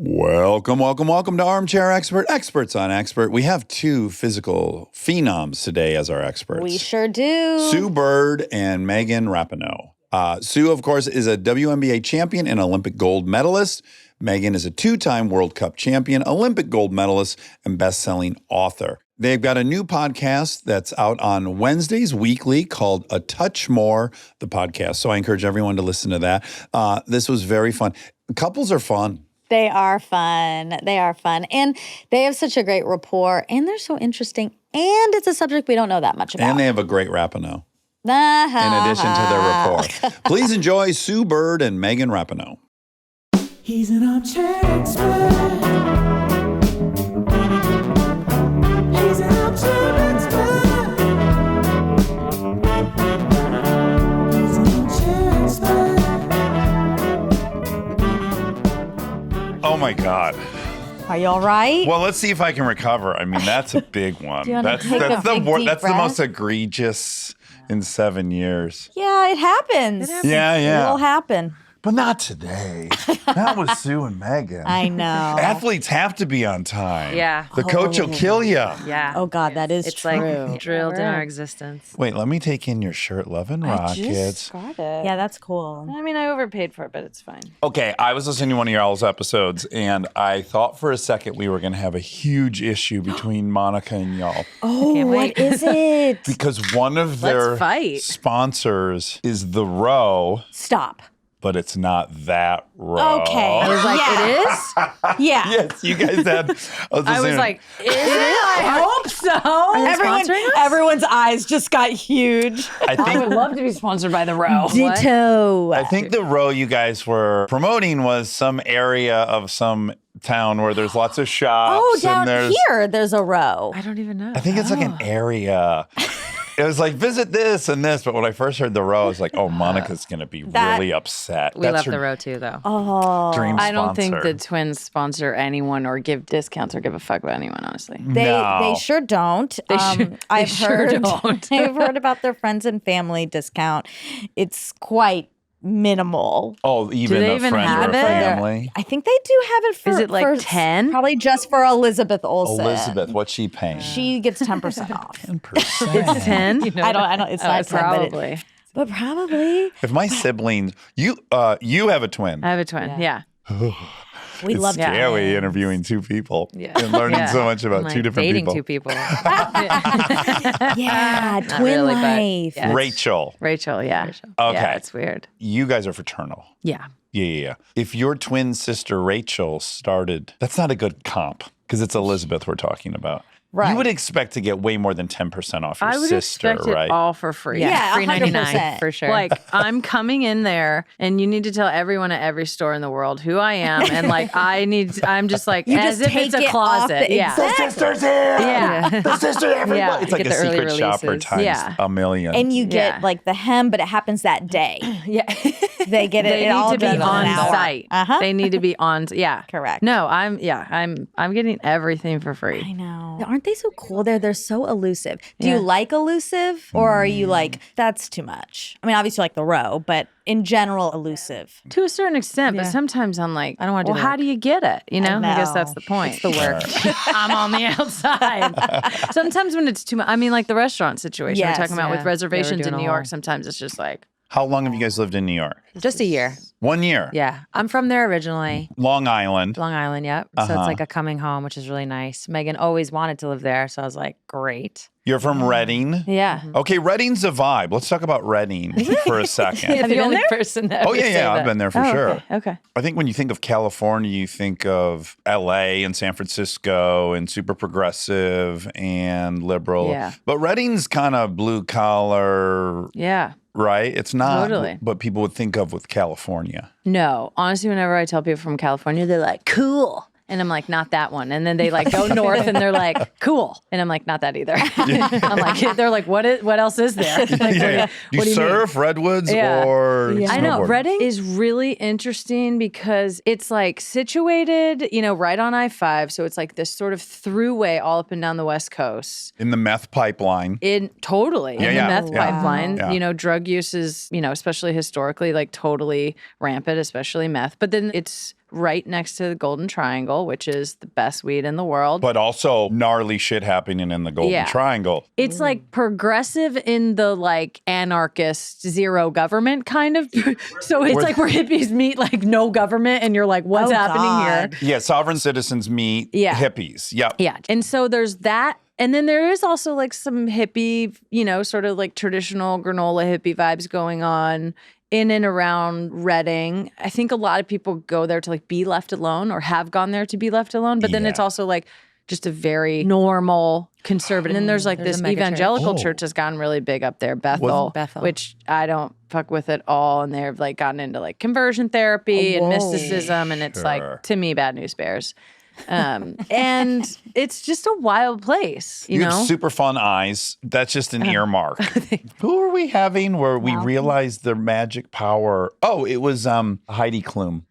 Welcome to Armchair Expert, Experts on Expert. We have two physical phenoms today as our experts. We sure do. Sue Bird and Megan Rapinoe. Sue, of course, is a WNBA champion and Olympic gold medalist. Megan is a two-time World Cup champion, Olympic gold medalist, and best-selling author. They've got a new podcast that's out on Wednesdays weekly called A Touch More, the podcast. So I encourage everyone to listen to that. This was very fun. Couples are fun. They are fun. And they have such a great rapport, and they're so interesting. And it's a subject we don't know that much about. And they have a great Rapinoe in addition to their rapport. Please enjoy Sue Bird and Megan Rapinoe. He's an armchair expert. He's an armchair expert. He's an armchair expert. Oh my God. Are you all right? Well, let's see if I can recover. I mean, that's a big one. Do you wanna take a big, deep That's the breath? most egregious in 7 years. Yeah, it happens. Yeah. It'll happen. But not today. Not with Sue and Megan. I know. Athletes have to be on time. Yeah. The coach will kill you. Yeah. Oh, God, that is It's true. like drilled in our existence. Wait, let me take in your shirt. Love and Rockets. Got it. Yeah, that's cool. I mean, I overpaid for it, but it's fine. Okay, I was listening to one of y'all's episodes, and I thought for a second we were going to have a huge issue between Monica and y'all. Oh, can't what wait. is it? Because one of their fight. sponsors is the row, Stop. but it's not that row. Okay. I was like, Yeah. it is? Yeah. Yes, you guys had. I was like, is it? I hope so. Everyone's eyes just got huge. I I would think. love to be sponsored by the row. Ditto. I think the row you guys were promoting was some area of some town where there's lots of shops. Oh, and down there's, here, there's a row. I don't even know. I think it's like an area. It was like, visit this and this. But when I first heard the row, I was like, oh, Monica's going to be really upset. We That's love her the row too, though. Oh. dream sponsor. I don't think the twins sponsor anyone or give discounts or give a fuck about anyone, honestly. They sure don't. I've heard don't. I've heard about their friends and family discount. It's quite minimal. Oh, even they a even friend have or a it? family. I think they do have it for. Is it like for 10? Probably just for Elizabeth Olsen. Elizabeth, what's she paying? She gets 10% off. 10%. It's 10? I don't. It's not 10, probably. but probably. If my siblings, you have a twin. I have a twin. Yeah. We It's love scary twins. interviewing two people Yeah. and learning Yeah. so much about I'm, two different dating people. two people. Yeah, twin really, but life. yeah. Rachel, Rachel, yeah. Okay. Yeah, it's weird. you guys are fraternal. Yeah. Yeah. If your twin sister Rachel started, that's not a good comp because it's Elizabeth we're talking about. Right. You would expect to get way more than 10% off your I would sister, expect right? it all for free. Yeah, free 100%. for sure. Like I'm coming in there, and you need to tell everyone at every store in the world who I am, and like I'm just like You as just if it's take a it off closet. the yeah. The sister's here. Yeah. The sister, everybody. Yeah. It's like Get a the early secret shopper releases. times Yeah. a million. And you get Yeah. like the hem, but it happens that day. Yeah. They get it. They it all need to done be in on an hour. site. Uh-huh. They need to be on. Yeah. Correct. No, I'm getting everything for free. I know. Aren't they so cool? They're so elusive. Do Yeah. you like elusive, or are you like that's too much? I mean, obviously you like the row, but in general, elusive. To a certain extent, but Yeah. sometimes I'm like, I don't wanna do well, the how work. do you get it? You know? I guess know. that's the point. It's the work. I'm on the outside. Sometimes when it's too much, I mean, like the restaurant situation Yes, we're talking about yeah. with reservations in doing New a York, whole- sometimes it's just like, How long have you guys lived in New York? Just a year. 1 year. Yeah. I'm from there originally. Long Island. Long Island, yep. So Uh-huh. it's like a coming home, which is really nice. Megan always wanted to live there. So I was like, great. You're from Reading. Yeah. Okay, Reading's a vibe. Let's talk about Reading for a second. You're the only person that Oh, would say yeah, I've that. been there for oh, sure. Okay. I think when you think of California, you think of LA and San Francisco and super progressive and liberal. Yeah. But Reading's kind of blue collar, Yeah. right? It's not Totally. what people would think of with California. No, honestly, whenever I tell people from California, they're like, cool. And I'm like, not that one. And then they like go north and they're like, cool. And I'm like, not that either. I'm like, they're like, what else is there? Like, Yeah. Do what you do you mean? surf, redwoods, Yeah. or I know. snowboard? Reading is really interesting because it's like situated, right on I-5. So it's like this sort of throughway all up and down the West Coast. In the meth pipeline. Totally. Yeah, in yeah. the meth Yeah. pipeline. Yeah. Drug use is, especially historically, like totally rampant, especially meth. But then it's right next to the Golden Triangle, which is the best weed in the world. But also gnarly shit happening in the Golden Yeah. Triangle. It's like progressive in the like anarchist zero government kind of. So it's like where hippies meet like no government and you're like, what's happening here? Yeah, sovereign citizens meet hippies. Yep. Yeah. And so there's that. And then there is also like some hippie, sort of like traditional granola hippie vibes going on in and around Reading. I think a lot of people go there to like be left alone or have gone there to be left alone. But then it's also like just a very normal conservative. And then there's like this a mega evangelical church. church has gotten really big up there, Bethel, Bethel. which I don't fuck with at all. And they've like gotten into like conversion therapy and mysticism. And it's like, to me, bad news bears. And it's just a wild place, you know? have super fun eyes. That's just an earmark. Who are we having where we realized their magic power? Oh, it was Heidi Klum.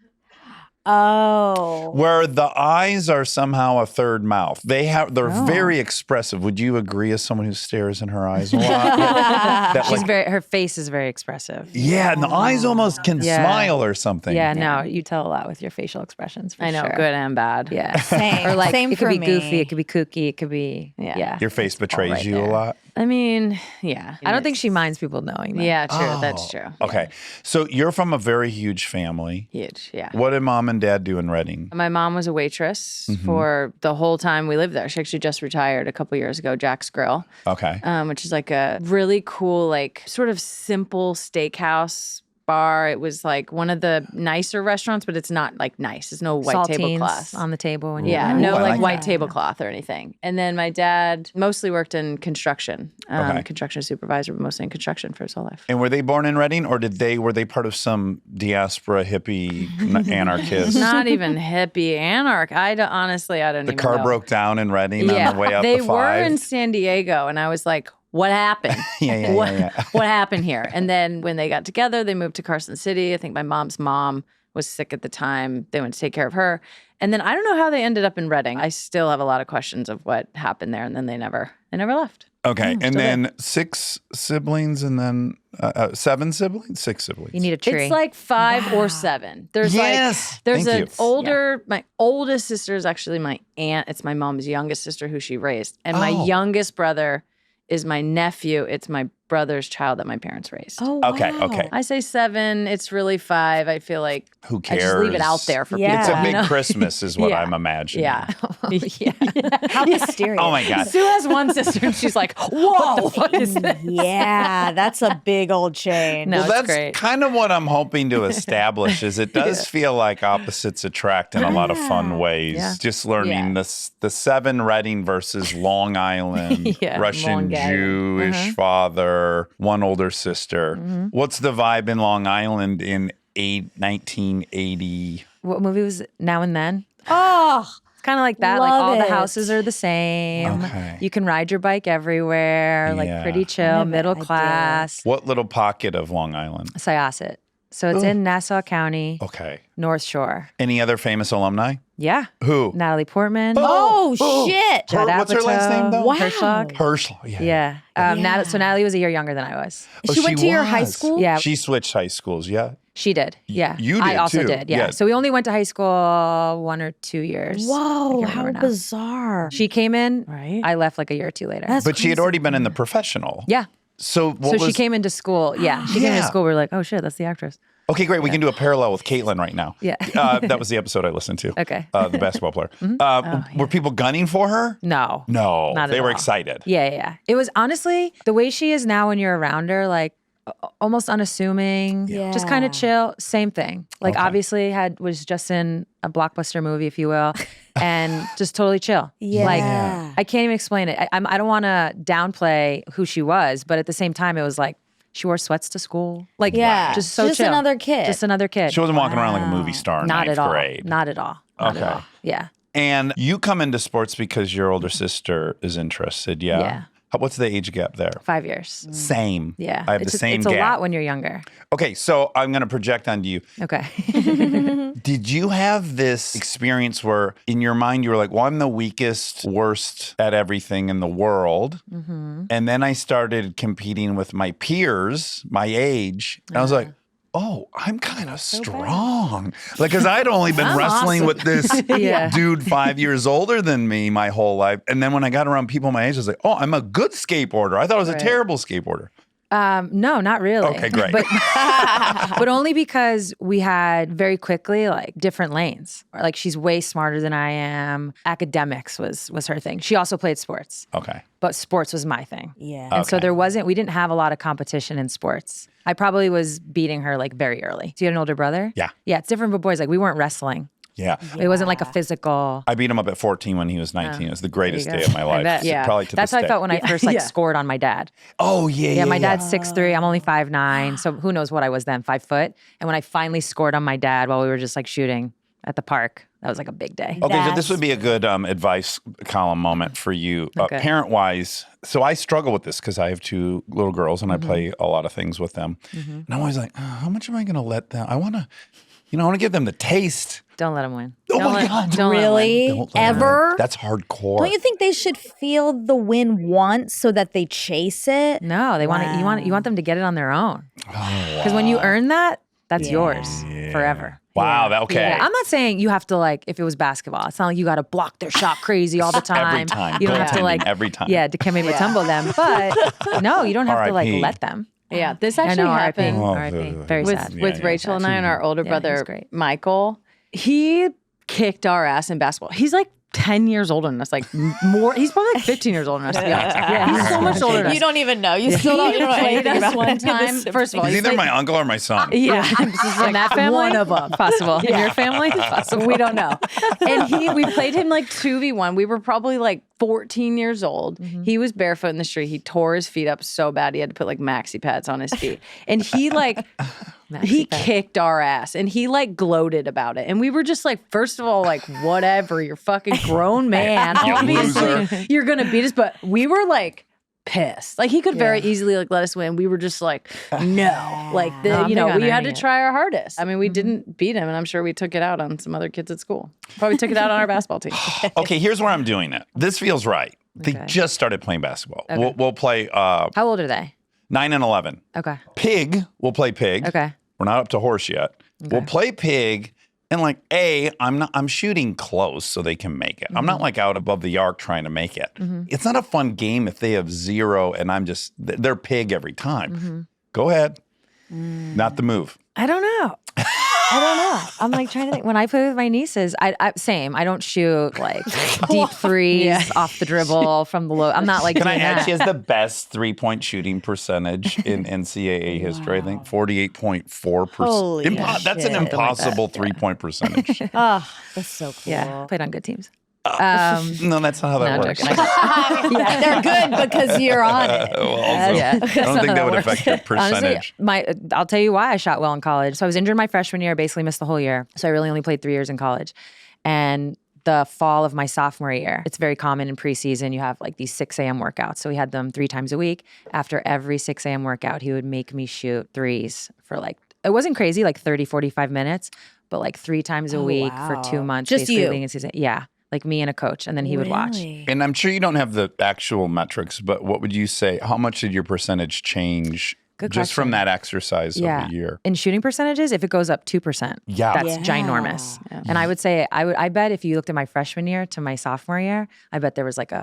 Oh. Where the eyes are somehow a third mouth. They're very expressive. Would you agree as someone who stares in her eyes a lot? That, She's like, her face is very expressive. yeah, and the eyes almost can Yeah. smile or something. Yeah, no, you tell a lot with your facial expressions. For I know, sure. good and bad. Yeah, Same. or like Same it could for be me. goofy, it could be kooky, it could be yeah. Your face betrays right you a there. lot. I mean, yeah. I don't think she minds people knowing that. Yeah, true. That's true. Okay. So you're from a very huge family. Huge, yeah. What did mom and dad do in Reading? My mom was a waitress for the whole time we lived there. She actually just retired a couple years ago, Jack's Grill, Okay. which is like a really cool, like sort of simple steakhouse bar. It was like one of the nicer restaurants, but it's not like nice. There's no white Saltines tablecloth on the table. When Yeah, you no I like like white that. tablecloth or anything. And then my dad mostly worked in construction, Okay. construction supervisor, but mostly in construction for his whole life. And were they born in Reading, or were they part of some diaspora hippie anarchist? Not even hippie anarch. Honestly, I don't The even car know. broke down in Reading on the way up they the were five. in San Diego, and I was like, "What happened? Yeah, What happened here?" And then when they got together, they moved to Carson City. I think my mom's mom was sick at the time. They went to take care of her, and then I don't know how they ended up in Reading. I still have a lot of questions of what happened there, and then they never left. Okay, and then 6 siblings, and then 7 siblings, 6 siblings. You need a tree. It's like 5 or 7. There's Yes! there's Thank an you. older, my oldest sister is actually my aunt. It's my mom's youngest sister who she raised. And my Oh. youngest brother is my nephew. It's my brother's child that my parents raised. Oh, Okay, wow. okay. I say 7. It's really 5. I feel like Who I cares? just leave it out there for Yeah. It's a people. big you know? Christmas, is what Yeah. I'm imagining. Yeah. How mysterious. Oh my God. Sue has one sister and she's like, whoa, what is this? Yeah, that's a big old change. No, Well, it's that's great. kind of what I'm hoping to establish. Is it does feel like opposites attract in a lot of fun ways. Yeah. Just learning Yeah. the 7 Reading versus Long Island, Yeah, Russian Long Island. Jewish father, one older sister. Mm-hmm. What's the vibe in Long Island in 1980? What movie was it? Now and Then? Oh, It's kind of like that. Like Love all it. the houses are the same. Okay. You can ride your bike everywhere. Like Yeah. pretty chill, middle I do. class. What little pocket of Long Island? Syosset. So it's in Nassau County, Okay. North Shore. Any other famous alumni? Yeah. Who? Natalie Portman. oh shit. Judd What's her last name, though? Wow. Herschlag. Herschel. Yeah. So Natalie was a year younger than I was. Oh, She went to your high was. school? Yeah. She switched high schools, yeah. She did. Yeah. you I did, also too. did. Yeah. Yeah. So we only went to high school 1 or 2 years. Whoa, can't how remember now. bizarre. She came in. Right. I left like a year or 2 later. That's But she had crazy. already been in the professional. yeah. So what So was she came into school. Yeah. She came Yeah. into school. We were like, oh shit, that's the actress. Okay, great. We can do a parallel with Caitlin right now. Yeah. That was the episode I listened to. Okay. Mm-hmm. The basketball player. Were people gunning for her? No. No. Not at They were all. excited. Yeah. It was honestly the way she is now when you're around her, like almost unassuming, just kind Yeah. of chill. Same thing. Like Okay. obviously was just in a blockbuster movie, if you will, and just totally chill. Yeah. Like I can't even explain it. I don't want to downplay who she was, but at the same time, it was like she wore sweats to school. Like Yeah. just so Just chill. another kid. Just another kid. She wasn't walking around like a movie star in Not ninth at all. grade. Not at all. Not Okay. at all. Yeah. And you come into sports because your older sister is interested. Yeah. Yeah. What's the age gap there? 5 years. Same. Yeah. I have it's the same It's gap. a lot when you're younger. Okay, so I'm going to project onto you. Okay. Did you have this experience where in your mind you were like, well, I'm the weakest, worst at everything in the world. Mm-hmm. And then I started competing with my peers, my age. And I was like, oh, I'm kind of strong. Like, because I'd only been wrestling with this dude 5 years older than me my whole life. And then when I got around people my age, I was like, oh, I'm a good skateboarder. I thought I was a terrible skateboarder. No, not really. Okay, great. But only because we had very quickly like different lanes. Like she's way smarter than I am. Academics was her thing. She also played sports. Okay. But sports was my thing. Yeah. And so we didn't have a lot of competition in sports. I probably was beating her like very early. Do you have an older brother? Yeah. Yeah, it's different with boys. Like we weren't wrestling. Yeah. It wasn't like a physical. I beat him up at 14 when he was 19. It was the greatest day of my life. bet. Yeah. Probably to That's this how day. I felt when I first scored on my dad. Oh, yeah. Yeah, my dad's 6'3". I'm only 5'9". So who knows what I was then, 5 foot. And when I finally scored on my dad while we were just like shooting at the park, that was like a big day. Okay, so this would be a good advice column moment for you. Okay. Parent-wise, so I struggle with this because I have 2 little girls and I play a lot of things with them. And I'm always like, how much am I going to let them? I want to give them the taste. Don't let him win. Oh my God. Don't let him win. Really? Don't let them Ever? win. That's hardcore. Don't you think they should feel the win once so that they chase it? No, they want it. You want them to get it on their own. Because when you earn that, that's yours forever. Wow, okay. Yeah. I'm not saying you have to like, if it was basketball, it's not like you got to block their shot crazy all the time. Every time. You don't have to Goaltending like, every time. Yeah, Dikembe Mutombo them. But no, you don't have to like R.I.P. let them. Yeah, this I actually know, happened R.I.P. Very sad. with Rachel and I and our older Yeah, brother he's great. Michael. He kicked our ass in basketball. He's like 10 years older than us, like more. He's probably like 15 years older than us, to be honest. Yeah. He's so much older than us. You don't even know. You still don't, you don't know played anything us about one any of the time. First of all, He's he either played- my uncle or my son. Yeah, In that family? one of them. Possible. In your family? Possible. We don't know. And we played him like 2v1. We were probably like 14 years old. He was barefoot in the street. He tore his feet up so bad he had to put like maxi pads on his feet. And he like he kicked our ass and he like gloated about it. And we were just like, first of all, like, whatever, you're fucking grown man. You Obviously loser. you're gonna beat us. But we were like pissed. Like he could very easily like let us win. We were just like, no. Like No, I'm big on we had earning to it. try our hardest. I mean, we didn't beat him, and I'm sure we took it out on some other kids at school. Probably took it out on our basketball team. Okay, here's where I'm doing it. This feels right. They Okay. just started playing basketball. Okay. We'll play How old are they? 9 and 11. Okay. Pig, we'll play pig. Okay. We're not up to horse yet. We'll play pig. And like, I'm shooting close so they can make it. I'm not like out above the arc trying to make it. It's not a fun game if they have 0 and they're pig every time. Go ahead. Not the move. I don't know. I'm like trying to think. When I play with my nieces, same. I don't shoot like deep threes off the dribble from the low. I'm not like Can I doing add, that. she has the best 3-point shooting percentage in NCAA history, I think. 48.4%. Holy That's an shit. impossible 3-point percentage. Oh, that's so cool. Yeah, played on good teams. No, that's not how that No, I'm works. joking. Yeah, they're good because you're on it. Well, also, Yeah. I don't think that would affect your percentage. Honestly, I'll tell you why I shot well in college. So I was injured my freshman year, basically missed the whole year. So I really only played 3 years in college. And the fall of my sophomore year, it's very common in preseason. You have like these 6 a.m. workouts. So we had them 3 times a week. After every 6 a.m. workout, he would make me shoot threes for like, it wasn't crazy, like 30, 45 minutes, but like 3 times a week for 2 months. Just basically you? leading a season. Yeah. Like me and a coach. And then he would watch. And I'm sure you don't have the actual metrics, but what would you say? How much did your percentage change Good just from question. that exercise of a year? In shooting percentages, if it goes up 2%, Yeah. that's ginormous. And I would say, I bet if you looked at my freshman year to my sophomore year, I bet there was like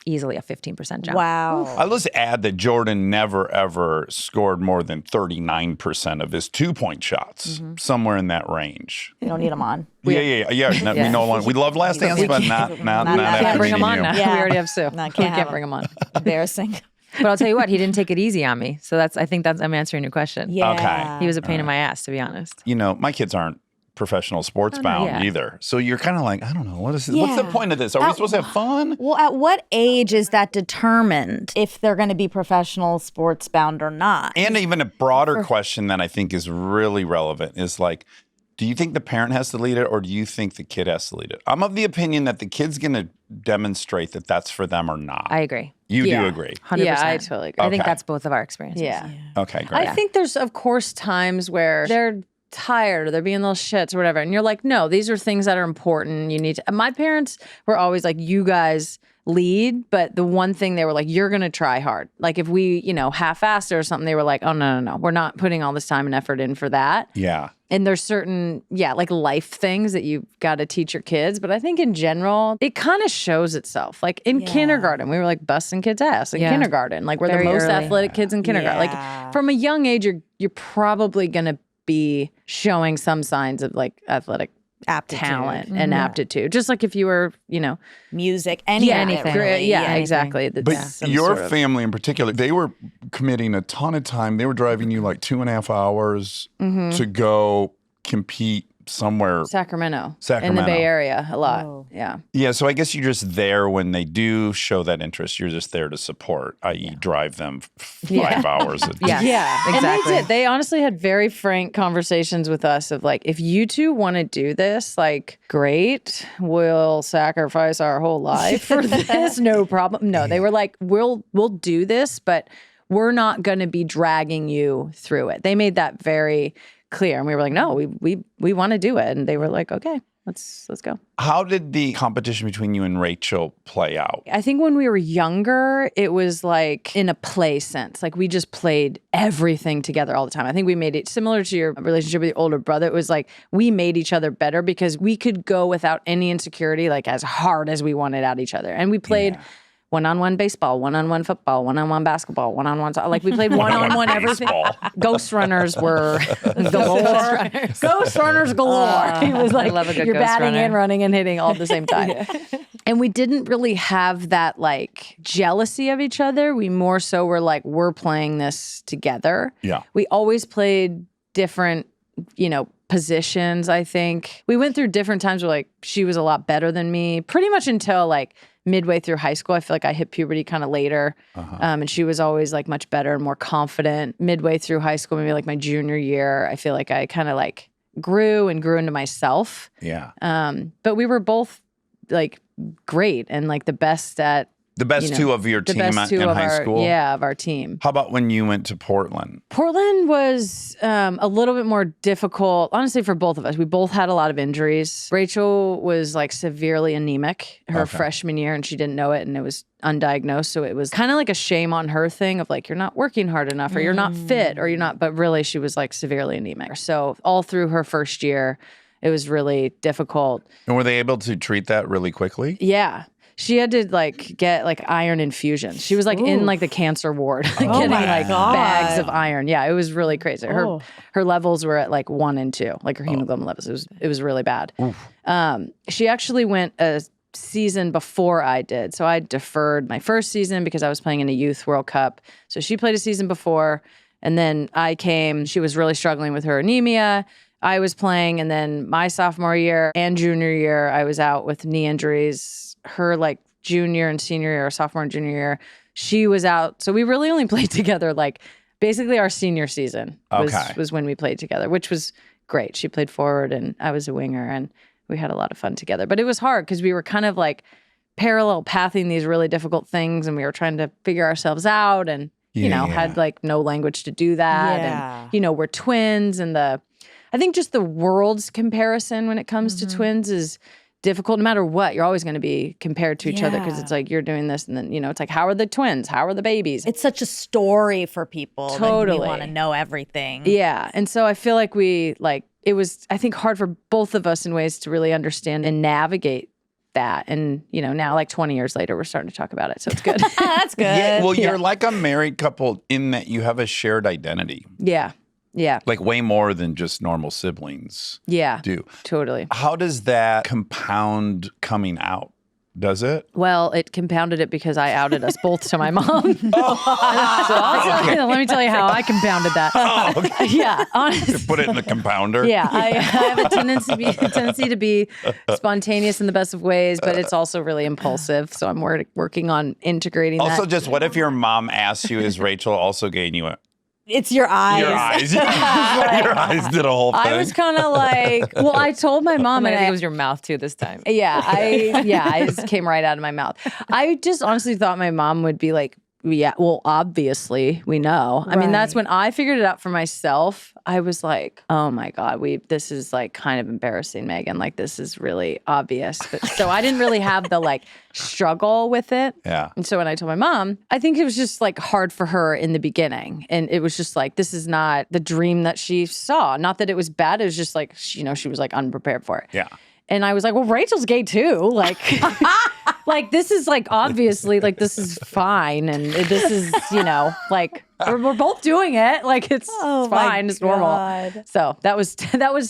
easily a 15% jump. Wow. I'll just add that Jordan never, ever scored more than 39% of his 2-point shots, somewhere in that range. You don't need them on. Yeah. No, we no longer. We love Last Dance, but not that. after Can't bring meeting him on you. now. Yeah. We already have Sue. No, We can't have can't bring him on. Embarrassing. But I'll tell you what, he didn't take it easy on me. So I think I'm answering your question. Yeah. Okay. He was a pain in my ass, to be honest. You know, my kids aren't professional sports bound yeah. either. So you're kind of like, I don't know, what's the Yeah. point of this? Are we supposed to have fun? Well, at what age is that determined if they're going to be professional sports bound or not? And even a broader question that I think is really relevant is like, do you think the parent has to lead it or do you think the kid has to lead it? I'm of the opinion that the kid's going to demonstrate that that's for them or not. I agree. You Yeah. do agree. 100%. Yeah, I totally agree. I think Okay. that's both of our experiences. Yeah. Okay, great. I think there's, of course, times where they're tired or they're being little shits or whatever. And you're like, no, these are things that are important. You need to. My parents were always like, you guys lead, but the one thing they were like, you're going to try hard. Like if we, half-assed or something, they were like, oh, no. We're not putting all this time and effort in for that. Yeah. And there's certain, like life things that you've got to teach your kids. But I think in general, it kind of shows itself. Like in kindergarten, we were like busting kids' ass in kindergarten. Like we're Very the most early. athletic kids in kindergarten. Yeah. Like from a young age, you're probably going to be showing some signs of like athletic Aptitude. talent and aptitude. Just like if you were, Music, anything. anything. Really. yeah, exactly. But Some your sort of- family in particular, they were committing a ton of time. They were driving you like 2.5 hours to go compete somewhere. Sacramento. In Sacramento. the Bay Area a lot. Yeah. Yeah, so I guess you're just there when they do show that interest. You're just there to support, i.e. drive them 5 hours. Yeah. Yeah, exactly. And they did. They honestly had very frank conversations with us of like, if you two want to do this, like, great, we'll sacrifice our whole life for this, no problem. No, they were like, we'll do this, but we're not going to be dragging you through it. They made that very clear, and we were like, no, we want to do it, and they were like, okay. Let's go. How did the competition between you and Rachel play out? I think when we were younger, it was like in a play sense. Like we just played everything together all the time. I think we made it similar to your relationship with your older brother. It was like we made each other better because we could go without any insecurity, like as hard as we wanted at each other. And we played one-on-one baseball, one-on-one football, one-on-one basketball, one-on-one. Like we played one-on-one everything. Ghost runners were galore. Ghost runners galore. He was like, love a good you're ghost batting runner. and running and hitting all at the same time. And we didn't really have that like jealousy of each other. We more so were like, we're playing this together. Yeah. We always played different, positions, I think. We went through different times where like she was a lot better than me pretty much until like midway through high school. I feel like I hit puberty kind of later. And she was always like much better and more confident. Midway through high school, maybe like my junior year, I feel like I kind of like grew into myself. Yeah. But we were both like great and like the best at The best two of your the team best two in of high our, school? Yeah, of our team. How about when you went to Portland? Portland was a little bit more difficult, honestly, for both of us. We both had a lot of injuries. Rachel was like severely anemic her freshman year, and she didn't know it, and it was undiagnosed. So it was kind of like a shame on her thing of like, you're not working hard enough, or you're not fit, or you're not, but really she was like severely anemic. So all through her first year, it was really difficult. And were they able to treat that really quickly? Yeah. She had to like get like iron infusions. She was like in like the cancer ward getting like bags of iron. Yeah, it was really crazy. Her levels were at like 1 and 2, like her hemoglobin levels. It was really bad. She actually went a season before I did. So I deferred my first season because I was playing in a youth World Cup. So she played a season before, and then I came. She was really struggling with her anemia. I was playing, and then my sophomore year and junior year, I was out with knee injuries. Her like junior and senior year, or sophomore and junior year, she was out. So we really only played together like basically our senior season was when we played together, which was great. She played forward and I was a winger, and we had a lot of fun together. But it was hard because we were kind of like parallel pathing these really difficult things, and we were trying to figure ourselves out, and had like no language to do that. And we're twins, and I think just the world's comparison when it comes to twins is difficult. No matter what, you're always going to be compared to each other because it's like you're doing this, and then it's like, how are the twins? How are the babies? It's such a story for people. Totally. That we want to know everything. Yeah, and so I feel like it was, I think, hard for both of us in ways to really understand and navigate that. And now like 20 years later, we're starting to talk about it, so it's good. That's good. Yeah, well, you're like a married couple in that you have a shared identity. Yeah. Like way more than just normal siblings do. Totally. How does that compound coming out? Does it? Well, it compounded it because I outed us both to my mom. Let me tell you how I compounded that. Oh, okay. Yeah, honestly. Put it in the compounder. Yeah, I have a tendency to be spontaneous in the best of ways, but it's also really impulsive. So I'm working on integrating that. Also, just what if your mom asked you, is Rachel also gay? And you went, It's your eyes. your eyes. Your eyes did a whole thing. I was kind of like, well, I told my mom, I and think it was your mouth too this time. I just came right out of my mouth. I just honestly thought my mom would be like yeah, well, obviously we know. I mean, that's when I figured it out for myself. I was like, oh my God, this is like kind of embarrassing, Megan. Like, this is really obvious. But so I didn't really have the like struggle with it. Yeah. And so when I told my mom, I think it was just like hard for her in the beginning. And it was just like, this is not the dream that she saw. Not that it was bad. It was just like, she was like unprepared for it. Yeah. And I was like, well, Rachel's gay too. Like, like this is like obviously like this is fine, and this is like we're both doing it. Like it's fine, it's normal. So that was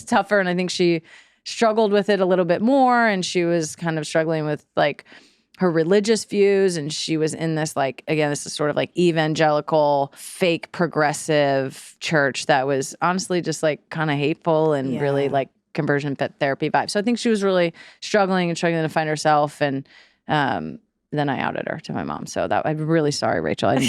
tougher, and I think she struggled with it a little bit more, and she was kind of struggling with like her religious views, and she was in this like, again, this is sort of like evangelical, fake progressive church that was honestly just like kind of hateful and really like conversion therapy vibe. So I think she was really struggling to find herself, and then I outed her to my mom. So I'm really sorry, Rachel. I'm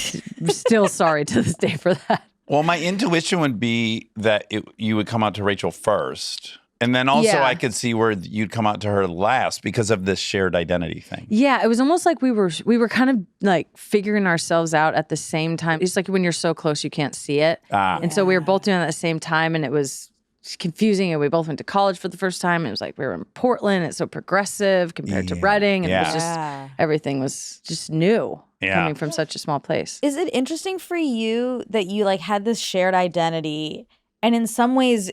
still sorry to this day for that. Well, my intuition would be that you would come out to Rachel first. And then also I could see where you'd come out to her last because of this shared identity thing. Yeah, it was almost like we were kind of like figuring ourselves out at the same time. It's like when you're so close you can't see it. And so we were both doing it at the same time, and it was confusing. And we both went to college for the first time. It was like we were in Portland. It's so progressive compared to Reading. And it was just, everything was just new coming from such a small place. Is it interesting for you that you like had this shared identity, and in some ways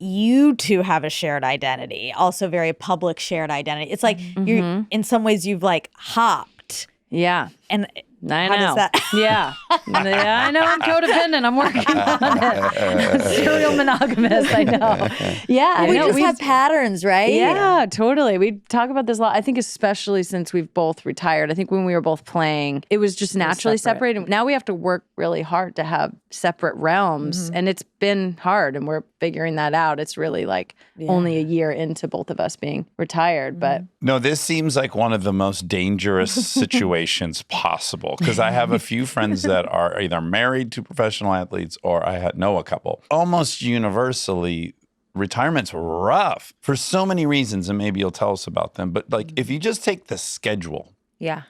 you two have a shared identity, also very public shared identity? It's like you're in some ways you've like hopped. Yeah. And I how know. does that? Yeah, I know. I'm codependent. I'm working on it. Serial monogamous. I know. Yeah, We just have patterns, right? Yeah, totally. We talk about this a lot. I think especially since we've both retired. I think when we were both playing, it was just naturally separated. Now we have to work really hard to have separate realms, and it's been hard, and we're figuring that out. It's really like only a year into both of us being retired, but No, this seems like one of the most dangerous situations possible, because I have a few friends that are either married to professional athletes, or I know a couple. Almost universally, retirement's rough for so many reasons, and maybe you'll tell us about them. But like, if you just take the schedule, Yeah.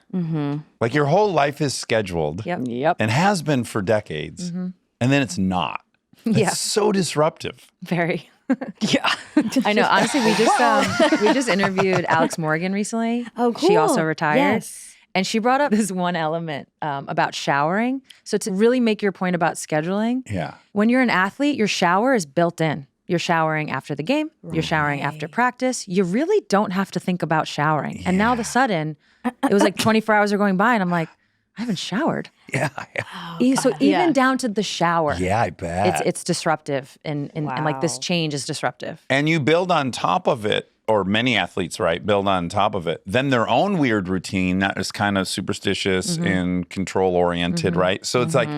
like your whole life is scheduled Yep. and has been for decades, and then it's not. It's so disruptive. Very. I know. Honestly, we just interviewed Alex Morgan recently. Oh, cool. She also retired. Yes. And she brought up this one element about showering. So to really make your point about scheduling, Yeah. when you're an athlete, your shower is built in. You're showering after the game. You're showering after practice. You really don't have to think about showering. And now all of a sudden, it was like 24 hours are going by, and I'm like, I haven't showered. Yeah. So even down to the shower, Yeah, I bet. it's disruptive, and like this change is disruptive. And you build on top of it, or many athletes, right, build on top of it, then their own weird routine that is kind of superstitious and control-oriented, right? So it's like,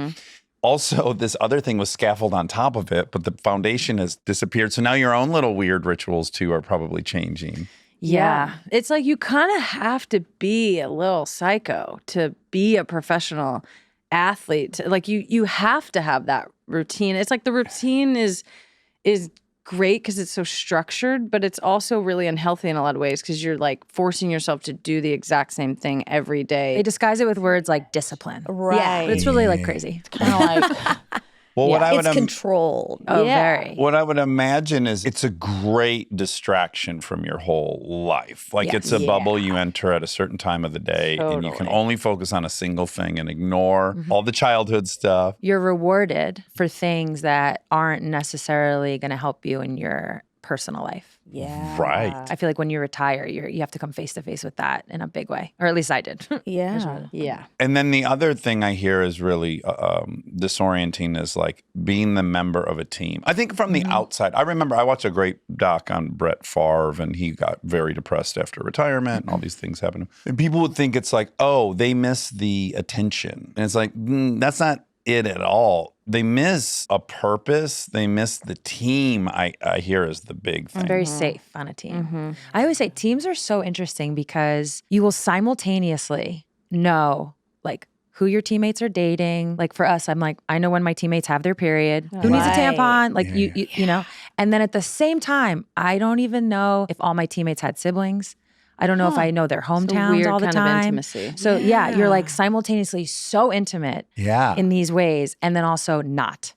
also this other thing was scaffold on top of it, but the foundation has disappeared. So now your own little weird rituals, too, are probably changing. Yeah. It's like you kind of have to be a little psycho to be a professional athlete. Like you have to have that routine. It's like the routine is great because it's so structured, but it's also really unhealthy in a lot of ways because you're like forcing yourself to do the exact same thing every day. They disguise it with words like discipline. Right. Yeah, but it's really like crazy. Kind of like Well, what I would It's controlled. Oh, very. What I would imagine is it's a great distraction from your whole life. Like it's a bubble you enter at a certain time of the day, and you can only focus on a single thing and ignore all the childhood stuff. You're rewarded for things that aren't necessarily going to help you in your personal life. Yeah. Right. I feel like when you retire, you have to come face to face with that in a big way, or at least I did. Yeah. yeah. And then the other thing I hear is really disorienting is like being the member of a team. I think from the outside, I remember I watched a great doc on Brett Favre, and he got very depressed after retirement and all these things happened. And people would think it's like, oh, they miss the attention. And it's like, that's not it at all. They miss a purpose. They miss the team, I hear is the big thing. I'm very safe on a team. I always say teams are so interesting because you will simultaneously know like who your teammates are dating. Like for us, I'm like, I know when my teammates have their period. Who needs a tampon? Like you know. And then at the same time, I don't even know if all my teammates had siblings. I don't know if I know their It's a hometowns weird all the kind of time. intimacy. So yeah, you're like simultaneously so intimate Yeah. in these ways, and then also not.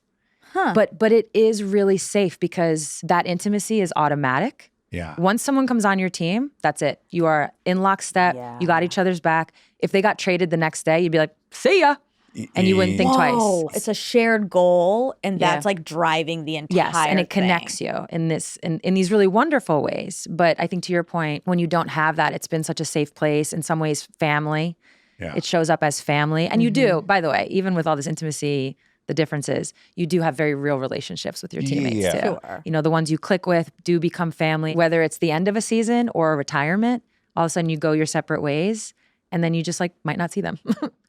Huh. But it is really safe because that intimacy is automatic. Yeah. Once someone comes on your team, that's it. You are in lockstep. Yeah. You got each other's back. If they got traded the next day, you'd be like, see ya. And you wouldn't think Whoa, twice. it's a shared goal, and Yeah. that's like driving the entire Yes, and it thing. connects you in these really wonderful ways. But I think to your point, when you don't have that, it's been such a safe place. In some ways, family. Yeah. It shows up as family. And you do, by the way, even with all this intimacy, the difference is you do have very real relationships with your teammates Yeah. too. Sure. You know, the ones you click with do become family, whether it's the end of a season or a retirement. All of a sudden you go your separate ways, and then you just like might not see them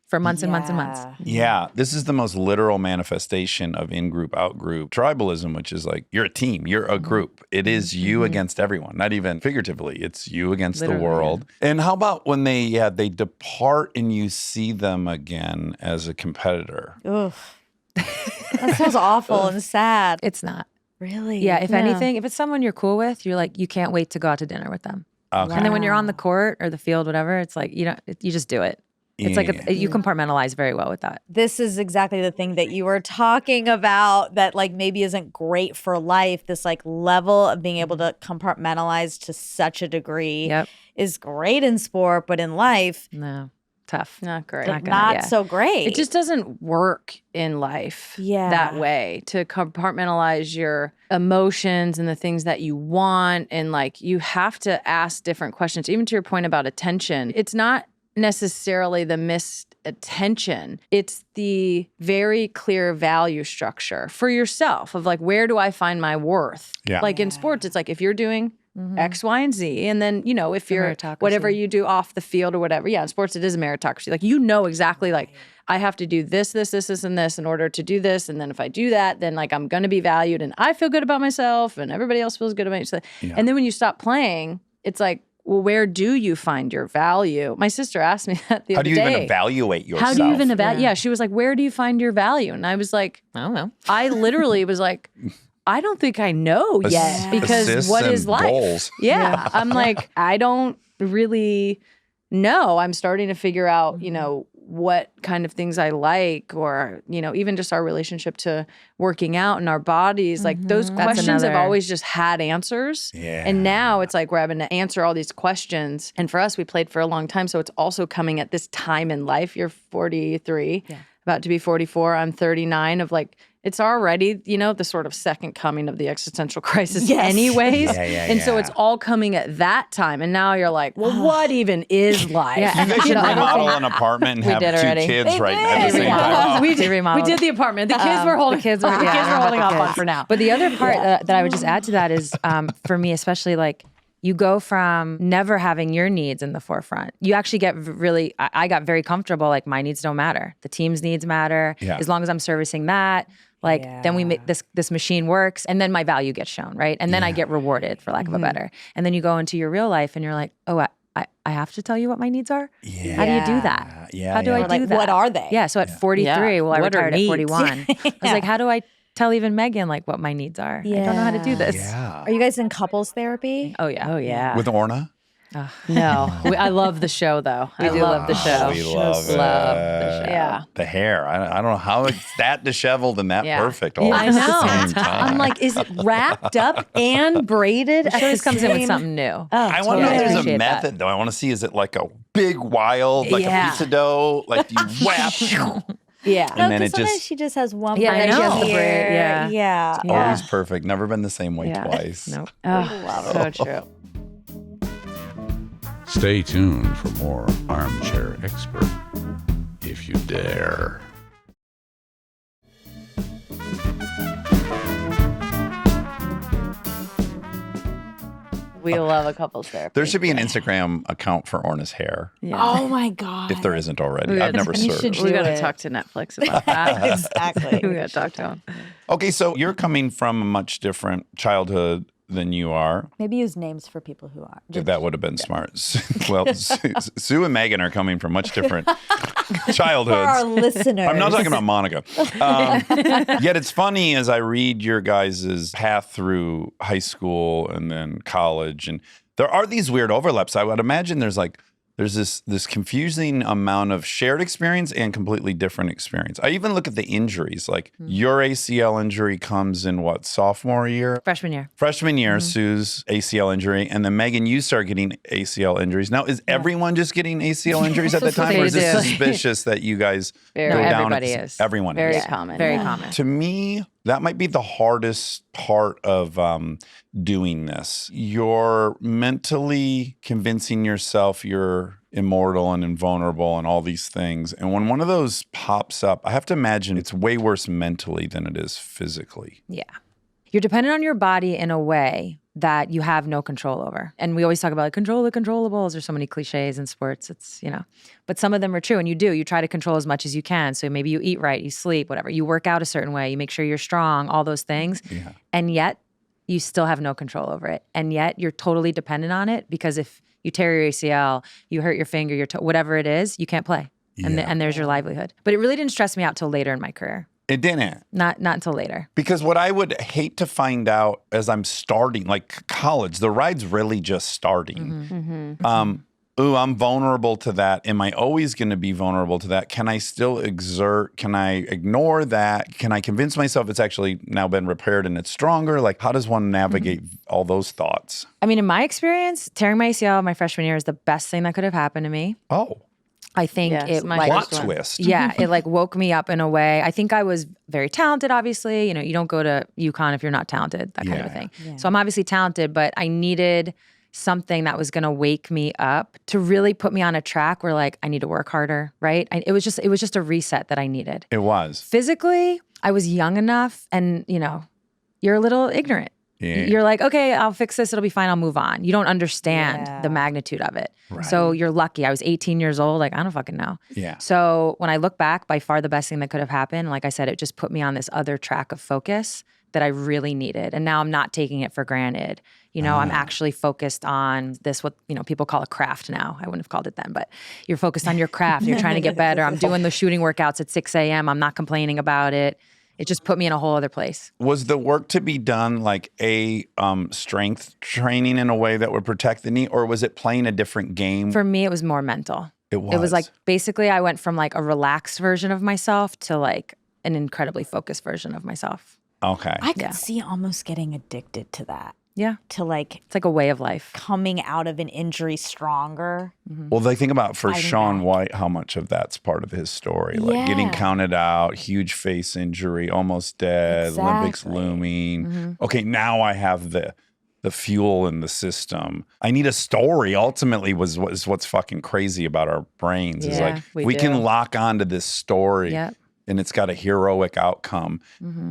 for months and months and months. Yeah, this is the most literal manifestation of in-group, out-group tribalism, which is like you're a team, you're a group. It is you against everyone, not even figuratively. It's you against the world. And how about when they depart and you see them again as a competitor? Oof. That sounds awful and sad. It's not. Really? Yeah, if anything, if it's someone you're cool with, you're like, you can't wait to go out to dinner with them. Okay. And then when you're on the court or the field, whatever, it's like, you just do it. It's like you compartmentalize very well with that. This is exactly the thing that you were talking about that like maybe isn't great for life. This like level of being able to compartmentalize to such a degree Yep. is great in sport, but in life, No, tough. Not great. not so great. It just doesn't work in life that way to compartmentalize your emotions and the things that you want. And like you have to ask different questions, even to your point about attention. It's not necessarily the missed attention. It's the very clear value structure for yourself of like, where do I find my worth? Yeah. Like in sports, it's like if you're doing X, Y, and Z. And then, you know, if you're meritocracy. whatever you do off the field or whatever. Yeah, in sports, it is a meritocracy. Like, you know exactly like, I have to do this, and this in order to do this. And then if I do that, then like I'm going to be valued and I feel good about myself and everybody else feels good about myself. Yeah. And then when you stop playing, it's like, well, where do you find your value? My sister asked me that the How other do you day. even evaluate yourself? How do you even evaluate? Yeah, she was like, where do you find your value? And I was like, I don't know. I literally was like, I don't think I know yet because Assists what is and life? goals. Yeah. I'm like, I don't really know. I'm starting to figure out, you know, what kind of things I like, or, you know, even just our relationship to working out and our bodies. Like those questions have another- always just had answers. Yeah. And now it's like we're having to answer all these questions. And for us, we played for a long time. So it's also coming at this time in life. You're 43, about to be 44. I'm 39 of like, it's already, you know, the sort of second coming of the existential crisis anyways. And so it's all coming at that time. And now you're like, well, what even is life? Yeah. You guys should remodel an apartment and have did two already. kids right at the same time. We did the apartment. The kids were holding. The kids were holding off on for now. But the other part that I would just add to that is, for me, especially like, you go from never having your needs in the forefront. You actually get really, I got very comfortable, like my needs don't matter. The team's needs matter. Yeah. As long as I'm servicing that, like then we make this machine works, and then my value gets shown, right? And then I get rewarded, for lack of a better. And then you go into your real life and you're like, oh, I have to tell you what my needs are? Yeah. How do you do that? Yeah, How do yeah. I Or do like, that? what are they? Yeah, so at 43, well, I What are retired at needs? 41. I was like, how do I tell even Megan like what my needs are? I don't know how to do this. Yeah. Are you guys in couples therapy? Oh yeah. Oh yeah. With Orna? No, I love the show though. I love the show. We love it. the show. Yeah. The hair. I don't know how it's that disheveled and that Yeah. perfect all I at the know. same time. I'm like, is it wrapped up and braided? She always comes in with something new. I wonder if totally there's a appreciate that. method though. I want to see, is it like a big wild, like a pizza dough, like you whap? Yeah. And then 'cause it sometimes just she just has one Yeah, braid I know. here. Yeah. Yeah. always perfect. Never been the same way Yeah. twice. Nope. Oh, so true. Stay tuned for more Armchair Expert, if you dare. We love a couples therapy. There should be an Instagram account for Orna's hair, Oh my God. if there isn't already. We I've gotta- never you searched. should We got do to it. talk to Netflix about that. Exactly. We got to talk to them. Okay, so you're coming from a much different childhood than you are. Maybe use names for people who are. That would have been smart. Well, Sue and Megan are coming from much different For our childhoods. listeners. I'm not talking about Monica. Yet it's funny as I read your guys' path through high school and then college, and There are these weird overlaps. I would imagine there's this confusing amount of shared experience and completely different experience. I even look at the injuries. Like your ACL injury comes in what, sophomore year? Freshman year. Freshman year, Sue's ACL injury. And then Megan, you start getting ACL injuries. Now, is everyone just getting ACL injuries at the time? Or is it suspicious that you guys go down? Everybody is. Everyone Very is. common. Very common. To me, that might be the hardest part of doing this. You're mentally convincing yourself you're immortal and invulnerable and all these things. And when one of those pops up, I have to imagine it's way worse mentally than it is physically. Yeah. You're dependent on your body in a way that you have no control over. And we always talk about like, control the controllables. There's so many cliches in sports. It's, but some of them are true. And you try to control as much as you can. So maybe you eat right, you sleep, whatever. You work out a certain way, you make sure you're strong, all those things. Yeah. And yet you still have no control over it. And yet you're totally dependent on it because if you tear your ACL, you hurt your finger, your toe, whatever it is, you can't play. And there's your livelihood. But it really didn't stress me out till later in my career. It didn't. Not until later. Because what I would hate to find out as I'm starting, like college, the ride's really just starting. I'm vulnerable to that. Am I always going to be vulnerable to that? Can I still exert? Can I ignore that? Can I convince myself it's actually now been repaired and it's stronger? Like, how does one navigate all those thoughts? I mean, in my experience, tearing my ACL my freshman year is the best thing that could have happened to me. Oh, I think Yes, it my like plot twist. yeah, it like woke me up in a way. I think I was very talented, obviously. You don't go to UConn if you're not talented, that kind of a thing. Yeah. So I'm obviously talented, but I needed something that was going to wake me up to really put me on a track where like I need to work harder, right? It was just a reset that I needed. It was. Physically, I was young enough and, you're a little ignorant. Yeah. You're like, okay, I'll fix this. It'll be fine. I'll move on. You don't understand the magnitude of it. Right. So you're lucky. I was 18 years old. Like, I don't fucking know. Yeah. So when I look back, by far the best thing that could have happened, like I said, it just put me on this other track of focus that I really needed. And now I'm not taking it for granted. I'm actually focused on this, what, people call a craft now. I wouldn't have called it then, but you're focused on your craft. You're trying to get better. I'm doing the shooting workouts at 6 a.m. I'm not complaining about it. It just put me in a whole other place. Was the work to be done like strength training in a way that would protect the knee, or was it playing a different game? For me, it was more mental. It was. It was like, basically, I went from like a relaxed version of myself to like an incredibly focused version of myself. Okay. I could see almost getting addicted to that. Yeah. To like It's like a way of life. coming out of an injury stronger. Well, they think about for Fighting Shaun back. White, how much of that's part of his story. Like getting Yeah. counted out, huge face injury, almost dead, Olympics Exactly. looming. Okay, now I have the fuel in the system. I need a story. Ultimately, was what's fucking crazy about our brains. Is Yeah, like we we do. can lock onto this story. Yep. And it's got a heroic outcome.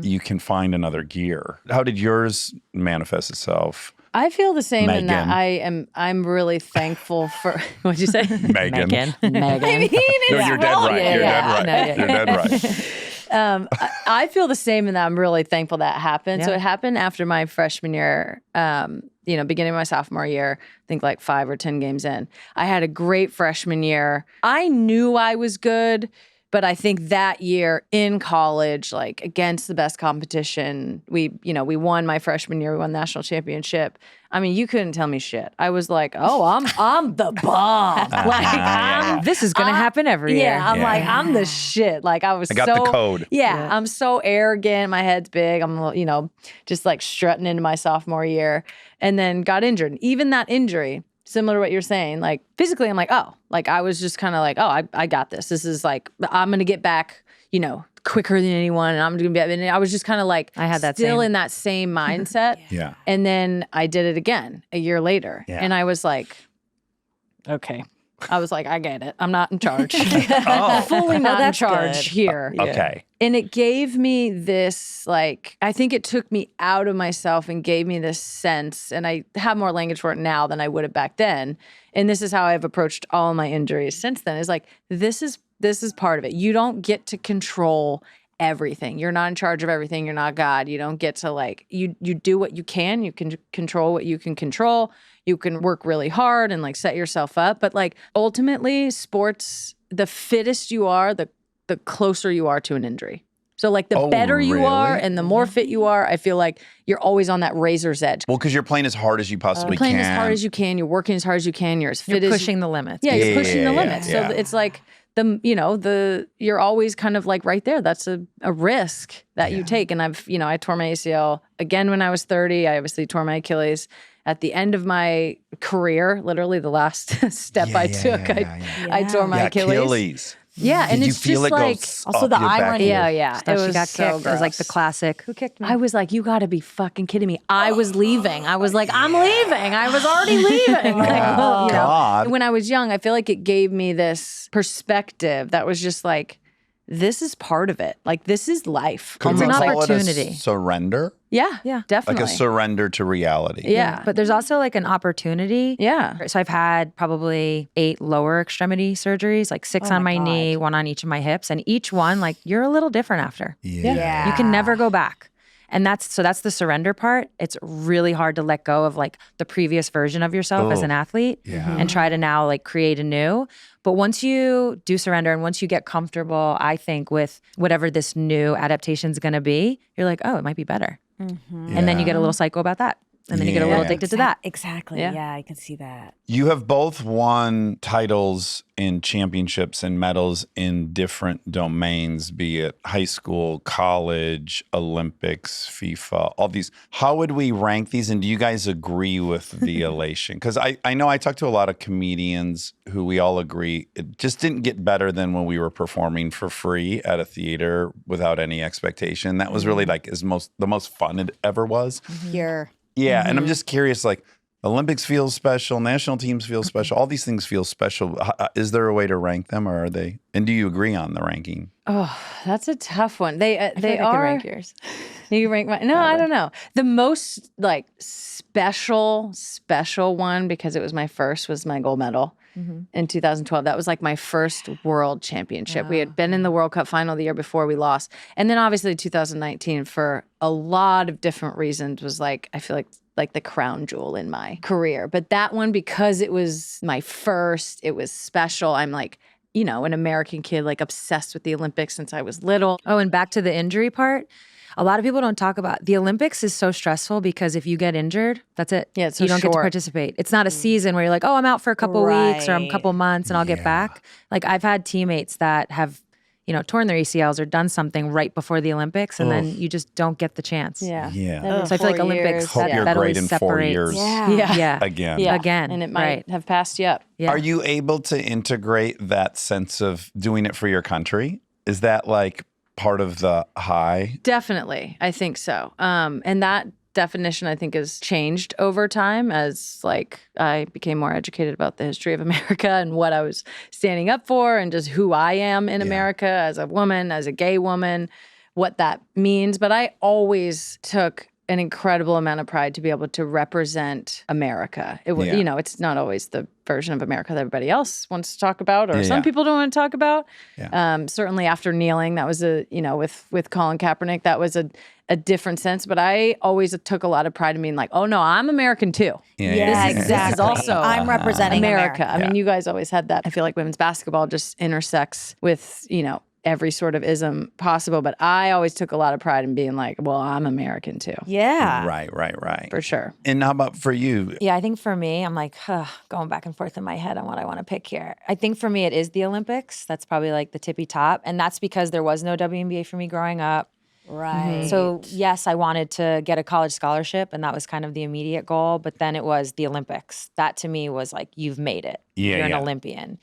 You can find another gear. How did yours manifest itself? I feel the same in that Megan. I'm really thankful for what'd you say? Megan. Megan. No, you're dead right. Yeah, You're yeah. dead right. You're dead right. I feel the same in that I'm really thankful that happened. So Yeah. it happened after my freshman year, beginning of my sophomore year, I think like 5 or 10 games in. I had a great freshman year. I knew I was good, but I think that year in college, like against the best competition, we won my freshman year. We won the national championship. I mean, you couldn't tell me shit. I was like, oh, I'm the bomb. Like, This is going to happen every year. yeah, I'm like, I'm the shit. Like I was I got the code. Yeah, I'm so arrogant. My head's big. I'm, just like strutting into my sophomore year and then got injured. Even that injury, similar to what you're saying, like physically, I'm like, oh, like I was just kind of like, oh, I got this. This is like, I'm going to get back, quicker than anyone. And I'm going to be, and I was just kind of like, I had that still same. in that same mindset. Yeah. And then I did it again a year later. Yeah. And I was like, okay. I was like, I get it. I'm not in charge. Oh. Fully not in that's charge good. here. Okay. And it gave me this, like, I think it took me out of myself and gave me this sense, and I have more language for it now than I would have back then. And this is how I've approached all my injuries since then, is like, this is part of it. You don't get to control everything. You're not in charge of everything. You're not God. You don't get to you do what you can. You can control what you can control. You can work really hard and like set yourself up. But like ultimately sports, the fittest you are, the closer you are to an injury. So like the Oh, better you are really? and the more fit you are, I feel like you're always on that razor's edge. Well, because you're playing as hard as you possibly You're playing can. as hard as you can. You're working as hard as you can. You're as fit You're as pushing the limits. Yeah, you're pushing the Yeah, limits. yeah. So it's like you're always kind of like right there. That's a risk that you take. And I tore my ACL again when I was 30. I obviously tore my Achilles at the end of my career, literally the last step I took. I tore my Achilles. Yeah, and Did it's you feel just it like goes Also up the your back irony- here? yeah. Stuff It she was got so kicked. It was like the gross. classic. Who kicked me? I was like, you got to be fucking kidding me. I was leaving. I was like, I'm leaving. I was already leaving. Like, well, God. when I was young, I feel like it gave me this perspective that was just like, this is part of it. Like, this is life. Could It's we an call it a opportunity. surrender? Yeah, Yeah. Like definitely. a surrender to reality. Yeah. But there's also like an opportunity. Yeah. So I've had probably 8 lower extremity surgeries, like 6 on my knee, 1 on each of my hips. And each one, like, you're a little different after. Yeah. You can never go back. And that's the surrender part. It's really hard to let go of like the previous version of yourself as an athlete and try to now like create a new. But once you do surrender and once you get comfortable, I think with whatever this new adaptation is going to be, you're like, oh, it might be better. And then you get a little psycho about that. And then you get a little Yeah. addicted to that. Exactly. Yeah. Yeah, I can see that. You have both won titles in championships and medals in different domains, be it high school, college, Olympics, FIFA, all these. How would we rank these? And do you guys agree with the elation? Because I know I talked to a lot of comedians who we all agree it just didn't get better than when we were performing for free at a theater without any expectation. That was really like the most fun it ever was. Here. Yeah, and I'm just curious, like, Olympics feels special, national teams feel special, all these things feel special. Is there a way to rank them, or are they? And do you agree on the ranking? Oh, that's a tough one. They I feel they like I could are. rank yours. You rank my? No, I don't know. The most like special one because it was my first was my gold medal in 2012. That was like my first world championship. We had been in the World Cup final the year before we lost, and then obviously 2019 for a lot of different reasons was like I feel like the crown jewel in my career. But that one because it was my first, it was special. I'm like, an American kid, like obsessed with the Olympics since I was little. Oh, and back to the injury part. A lot of people don't talk about the Olympics is so stressful because if you get injured, that's it. Yeah, it's you so don't get to short. participate. It's not a season where you're like, oh, I'm out for a couple weeks or I'm a Right. couple months and I'll get back. Like I've had teammates that have, torn their ACLs or done something right before the Olympics and then you just don't get the chance. Yeah. So I feel like Olympics Hope you're that great always in 4 separates. years. Yeah. Again. Yeah. Again, And it might right. have passed you up. Yeah. Are you able to integrate that sense of doing it for your country? Is that like part of the high? Definitely. I think so. And that definition I think has changed over time as like I became more educated about the history of America and what I was standing up for and just who I am in America as a woman, as a gay woman, what that means. But I always took an incredible amount of pride to be able to represent America. It was, it's not always the version of America that everybody else wants to talk about, or some people don't want to talk about. Certainly after kneeling, that was with Colin Kaepernick, that was a different sense. But I always took a lot of pride in being like, oh no, I'm American too. This is also I'm representing America. I mean, you guys always had that. I feel like women's basketball just intersects with, every sort of ism possible. But I always took a lot of pride in being like, well, I'm American too. Yeah. Right. For sure. And how about for you? Yeah, I think for me, I'm like going back and forth in my head on what I want to pick here. I think for me, it is the Olympics. That's probably like the tippy top. And that's because there was no WNBA for me growing up. Right. So yes, I wanted to get a college scholarship and that was kind of the immediate goal. But then it was the Olympics. That to me was like, you've made it. Yeah, You're an Olympian.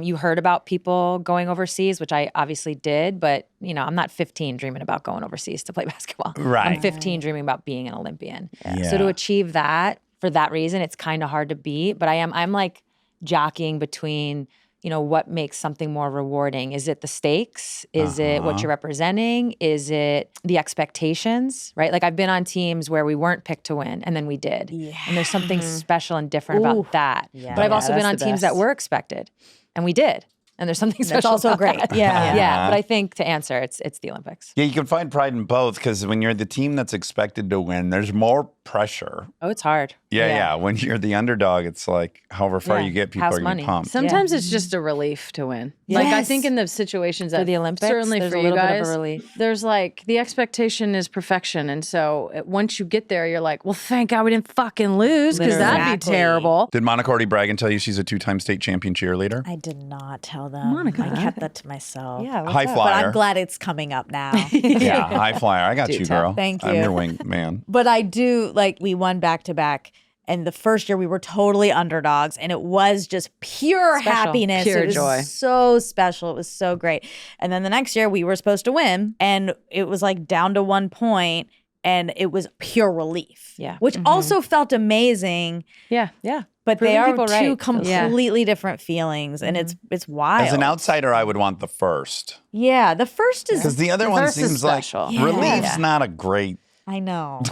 You heard about people going overseas, which I obviously did, but I'm not 15 dreaming about going overseas to play basketball. Right. I'm 15 dreaming about being an Olympian. Yeah. So to achieve that, for that reason, it's kind of hard to beat. But I'm like jockeying between, what makes something more rewarding. Is it the stakes? Is it what you're representing? Is it the expectations, right? Like I've been on teams where we weren't picked to win and then we did. Yeah. And there's something special and different about that. Yeah. But I've also been on that's the teams that best. were expected and we did. And there's something That's special also about great. that. Yeah. Yeah. But I think to answer, it's the Olympics. Yeah, you can find pride in both because when you're the team that's expected to win, there's more pressure. Oh, it's hard. Yeah. When you're the underdog, it's like however far Yeah. you get, people House are going to money. pump. Sometimes it's just a relief to win. Like I think in the situations that For the Olympics, certainly there's for a you little bit guys, of a relief. there's like the expectation is perfection, and so once you get there, you're like, well, thank God we didn't fucking lose because that'd be Exactly. terrible. Did Monica already brag and tell you she's a 2-time state champion cheerleader? I did not tell them. Monica. I kept that to myself. Yeah. what's High up? But flyer. I'm glad it's coming up now. Yeah, high flyer. I got you, tell. girl. Thank I'm you. your wing man. But I do, like, we won back to back. And the first year we were totally underdogs, and it was just pure Special. happiness. Pure it was joy. so special. It was so great. And then the next year we were supposed to win, and it was like down to 1 point, and it was pure relief. Yeah. Which also felt amazing, Yeah. Yeah. but they Proving are people two right feels- completely different feelings, and it's wild. As an outsider, I would want the first. Yeah, the first is Because the other one first is seems like special. relief's not a great I know.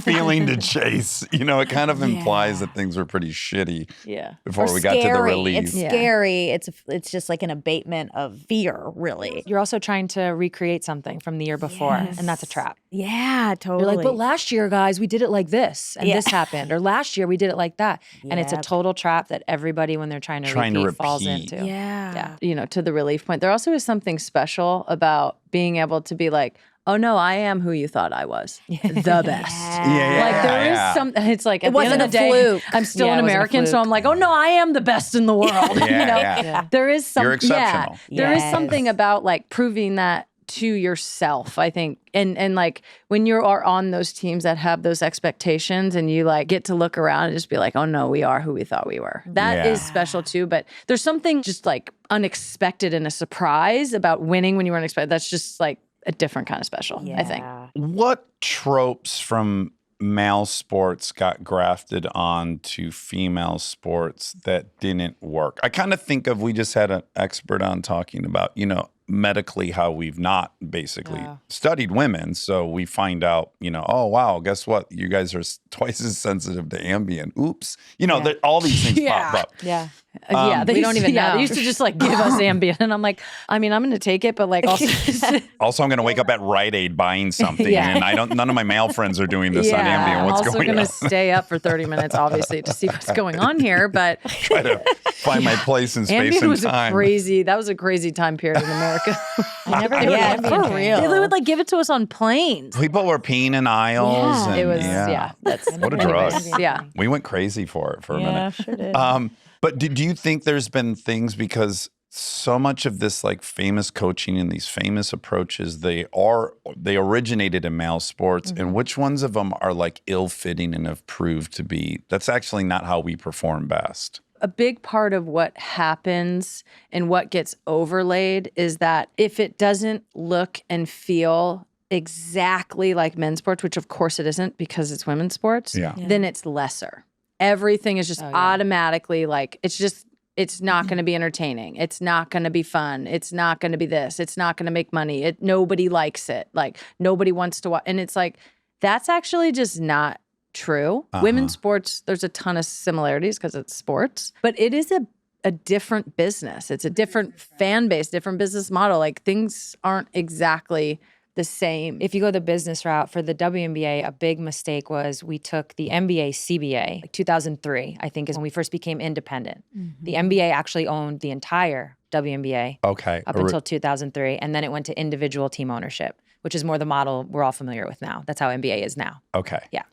feeling to chase. You know, it kind of implies that things were pretty shitty Yeah. before Or we got to the scary. relief. It's scary. It's just like an abatement of fear, really. You're also trying to recreate something from the year before, and that's a trap. Yeah, totally. You're like, but last year, guys, we did it like this, and this happened. Or last year, we did it like that. And it's a Yep. total trap that everybody, when they're trying to repeat, falls repeat. into. Yeah. You know, to the relief point, there also is something special about being able to be like, oh no, I am who you thought I was. The best. Yeah, Like there is yeah. some, it's like at the wasn't end of the a day, fluke. I'm still Yeah, an it wasn't a American, so fluke. I'm like, oh no, I am the best in the world. Yeah, you know, yeah. there is some, You're exceptional. there is Yes. something about like proving that to yourself, I think, and like when you are on those teams that have those expectations, and you like get to look around and just be like, oh no, we are who we thought we were. That is Yeah. special too. But there's something just like unexpected and a surprise about winning when you weren't expected. That's just like a different kind of special, I think. What tropes from male sports got grafted onto female sports that didn't work? I kind of think of, we just had an expert on talking about, you know, medically how we've not basically studied women. So we find out, you know, oh, wow, guess what? You guys are twice as sensitive to Ambien. Oops. You know, all these things pop up. Yeah. Yeah, they we used don't to- even yeah, know. they used to just like give us Ambien, and I'm like, I mean, I'm going to take it, but like also, Also, I'm going to wake up at Rite Aid buying something, and none of my male friends are doing this on Ambien. I'm What's also going going on? to stay up for 30 minutes, obviously, to see what's going on here. But Try to find my place in space Ambien and was time. that was a crazy time period in America. I never did Yeah, Ambien for training. real. They would like give it to us on planes. People were peeing in aisles. Yeah. and, It was, yeah, that's What a anyways, drug. Yeah. We went crazy for it for a Yeah, minute. sure did. But do you think there's been things, because so much of this like famous coaching and these famous approaches, they originated in male sports, and which ones of them are like ill-fitting and have proved to be, that's actually not how we perform best? A big part of what happens and what gets overlaid is that if it doesn't look and feel exactly like men's sports, which of course it isn't because it's women's sports, then it's lesser. Everything is just automatically like, it's not going to be entertaining. It's not going to be fun. It's not going to be this. It's not going to make money. Nobody likes it. Like nobody wants to watch. And it's like, that's actually just not true. Women's sports, there's a ton of similarities because it's sports, but it is a different business. It's a different fan base, different business model. Like things aren't exactly the same. If you go the business route for the WNBA, a big mistake was we took the NBA CBA, like 2003, I think is when we first became independent. The NBA actually owned the entire WNBA Okay. up until 2003, and then it went to individual team ownership, which is more the model we're all familiar with now. That's how NBA is now. Okay. Yeah.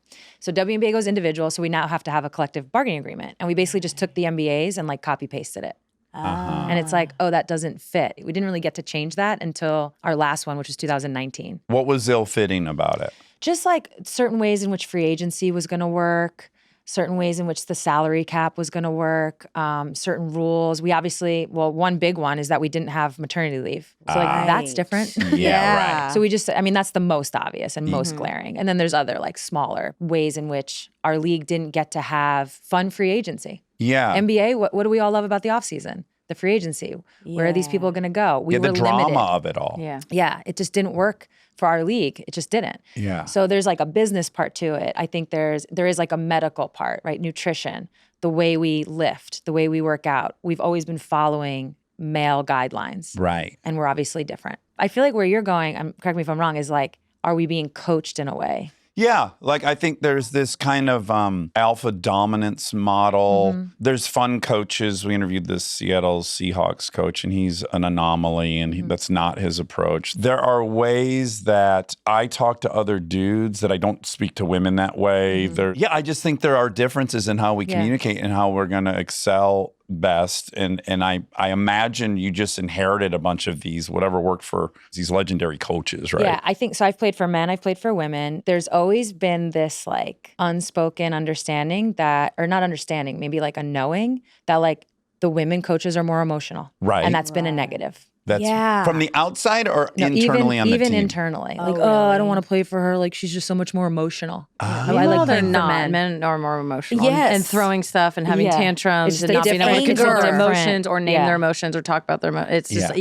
So WNBA goes individual, so we now have to have a collective bargaining agreement. And we basically just took the NBAs and like copy pasted it. And it's like, oh, that doesn't fit. We didn't really get to change that until our last one, which was 2019. What was ill-fitting about it? Just like certain ways in which free agency was going to work, certain ways in which the salary cap was going to work, certain rules. We obviously, well, one big one is that we didn't have maternity leave. So like that's different. Yeah, right. So we just, I mean, that's the most obvious and most glaring. And then there's other like smaller ways in which our league didn't get to have fun free agency. Yeah. NBA, what do we all love about the offseason? The free agency. Where are these people going to go? We the were drama limited. of it all. Yeah. Yeah, it just didn't work for our league. It just didn't. Yeah. So there's like a business part to it. I think there is like a medical part, right? Nutrition, the way we lift, the way we work out. We've always been following male guidelines. Right. And we're obviously different. I feel like where you're going, correct me if I'm wrong, is like, are we being coached in a way? Yeah, like I think there's this kind of alpha dominance model. There's fun coaches. We interviewed this Seattle Seahawks coach, and he's an anomaly, and that's not his approach. There are ways that I talk to other dudes that I don't speak to women that way. I just think there are differences in how we communicate and how we're going to excel best. And I imagine you just inherited a bunch of these, whatever worked for these legendary coaches, right? Yeah, I think so. I've played for men, I've played for women. There's always been this like unspoken understanding that, or not understanding, maybe like a knowing that like the women coaches are more emotional. Right. And that's been a negative. That's from the outside or internally on the team? Even internally. Like, I don't want to play for her. Like, she's just so much more emotional. I like they're playing for not. men. Men are more emotional. Yes. And throwing stuff and having tantrums It's and not being able to control their different. emotions or name Yeah. their emotions or talk about their emotions. It's just,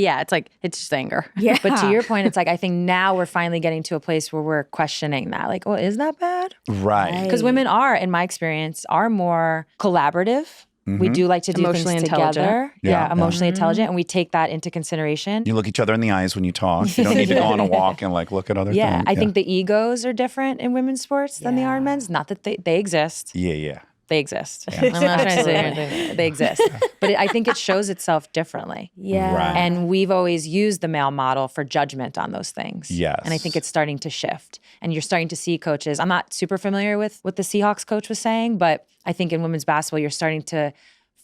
it's just anger. Yeah. But to your point, it's like, I think now we're finally getting to a place where we're questioning that. Like, well, is that bad? Right. Because women are, in my experience, are more collaborative. We do like to do Emotionally things intelligent. together. Yeah. Emotionally intelligent. And we take that into consideration. You look each other in the eyes when you talk. You don't need to go on a walk and like look at other Yeah, things. I think the egos are different in women's sports than they are in men's. Not that they exist. Yeah. They exist. I'm not trying to say anything. They exist. But I think it shows itself differently. Yeah. Right. And we've always used the male model for judgment on those things. Yes. And I think it's starting to shift. And you're starting to see coaches. I'm not super familiar with what the Seahawks coach was saying, but I think in women's basketball, you're starting to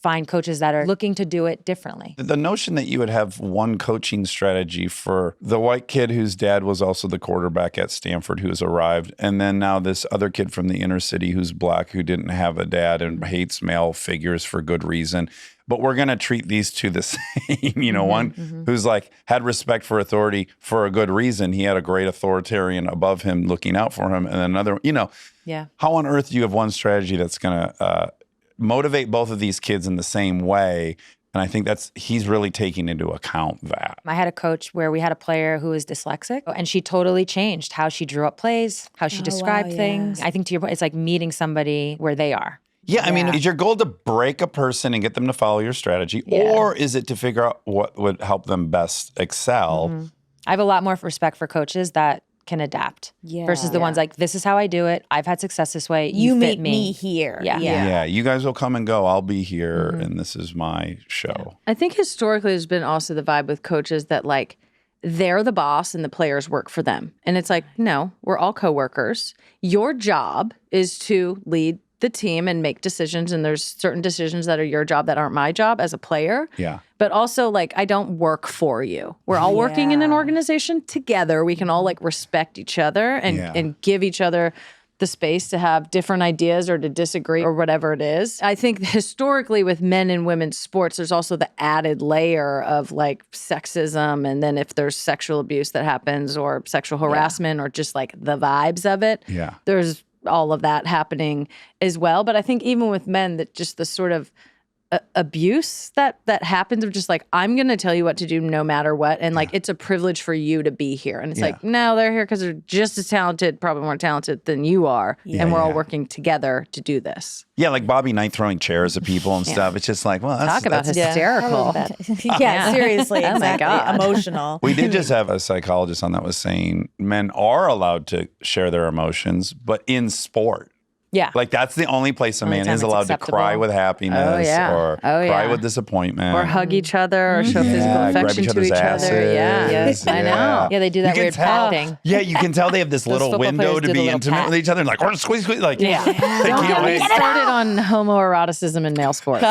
find coaches that are looking to do it differently. The notion that you would have one coaching strategy for the white kid whose dad was also the quarterback at Stanford who has arrived, and then now this other kid from the inner city who's black who didn't have a dad and hates male figures for good reason. But we're going to treat these two the same. One who's like had respect for authority for a good reason. He had a great authoritarian above him looking out for him. And another, Yeah. how on earth do you have one strategy that's going to motivate both of these kids in the same way? And I think he's really taking into account that. I had a coach where we had a player who was dyslexic, and she totally changed how she drew up plays, how she described things. I think to your point, it's like meeting somebody where they are. Yeah, I mean, is your goal to break a person and get them to follow your strategy, or is it to figure out what would help them best excel? I have a lot more respect for coaches that can adapt versus the ones like, this is how I do it. I've had success this way. You fit meet me here. Yeah. Yeah, you guys will come and go. I'll be here, and this is my show. I think historically there's been also the vibe with coaches that like they're the boss and the players work for them. And it's like, no, we're all coworkers. Your job is to lead the team and make decisions, and there's certain decisions that are your job that aren't my job as a player. Yeah. But also, like, I don't work for you. We're all working in an organization together. We can all like respect each other and give each other the space to have different ideas or to disagree or whatever it is. I think historically with men and women's sports, there's also the added layer of like sexism, and then if there's sexual abuse that happens or sexual harassment or just like the vibes of it, there's all of that happening as well. But I think even with men, that just the sort of abuse that happens of just like, I'm going to tell you what to do no matter what. And like, it's a privilege for you to be here. And it's like, no, they're here because they're just as talented, probably more talented than you are. And we're all working together to do this. Yeah, like Bobby Knight throwing chairs at people and stuff. It's just like, well, Talk about hysterical. Yeah, seriously. Oh my exactly. God. Emotional. We did just have a psychologist on that was saying men are allowed to share their emotions, but in sport. Yeah. Like that's the only place a man time is it's allowed to cry acceptable. with happiness or cry with disappointment. Or hug each other or show physical grab affection each to other's each other. asses. Yeah. Yes, I know. Yeah, they do that You can weird tell- pat thing. Yeah, you can tell they have this little football window players to do the be little intimate pat. with each other and like, or squeeze, like, they can't wait. Started on homoeroticism in male sports.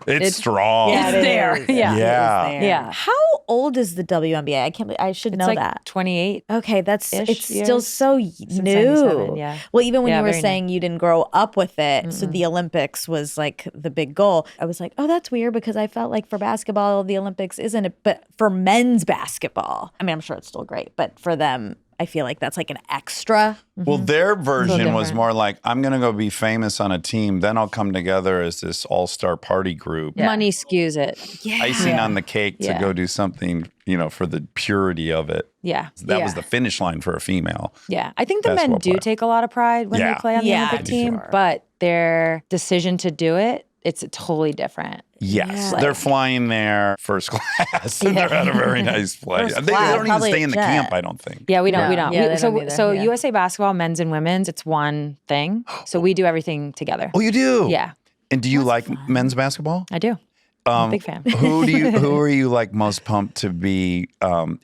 It's strong. Yeah, It's there. It is. Yeah. Yeah. Yeah. How old is the WNBA? I can't. I should It's know like that. 28. Okay, that's ish it's still years. so Since new. 77, yeah. Well, even when Yeah, you were very new. saying you didn't grow up with it, so the Olympics was like the big goal. I was like, oh, that's weird because I felt like for basketball, the Olympics isn't it, but for men's basketball, I mean, I'm sure it's still great, but for them, I feel like that's like an extra. Well, their version was different. more like, I'm going to go be famous on a team. Then I'll come together as this all-star party group. Money skews it. Icing on the cake to go do something, for the purity of it. Yeah. That was the finish line for a female. Yeah. I think the men basketball do player. take a lot of pride when Yeah. they play on the Yeah, Olympic for team, sure. but their decision to do it it's totally different. Yes, Yeah. they're flying there first class, and they're at a very nice place. First They class, don't even probably stay a in the jet. camp, I don't think. Yeah, we don't. No. We don't. Yeah, We- they don't either. so Yeah. USA basketball, men's and women's, it's one thing. So we do everything together. Oh, you do? Yeah, And do you like men's basketball? I do. I'm a big fan. Who are you like most pumped to be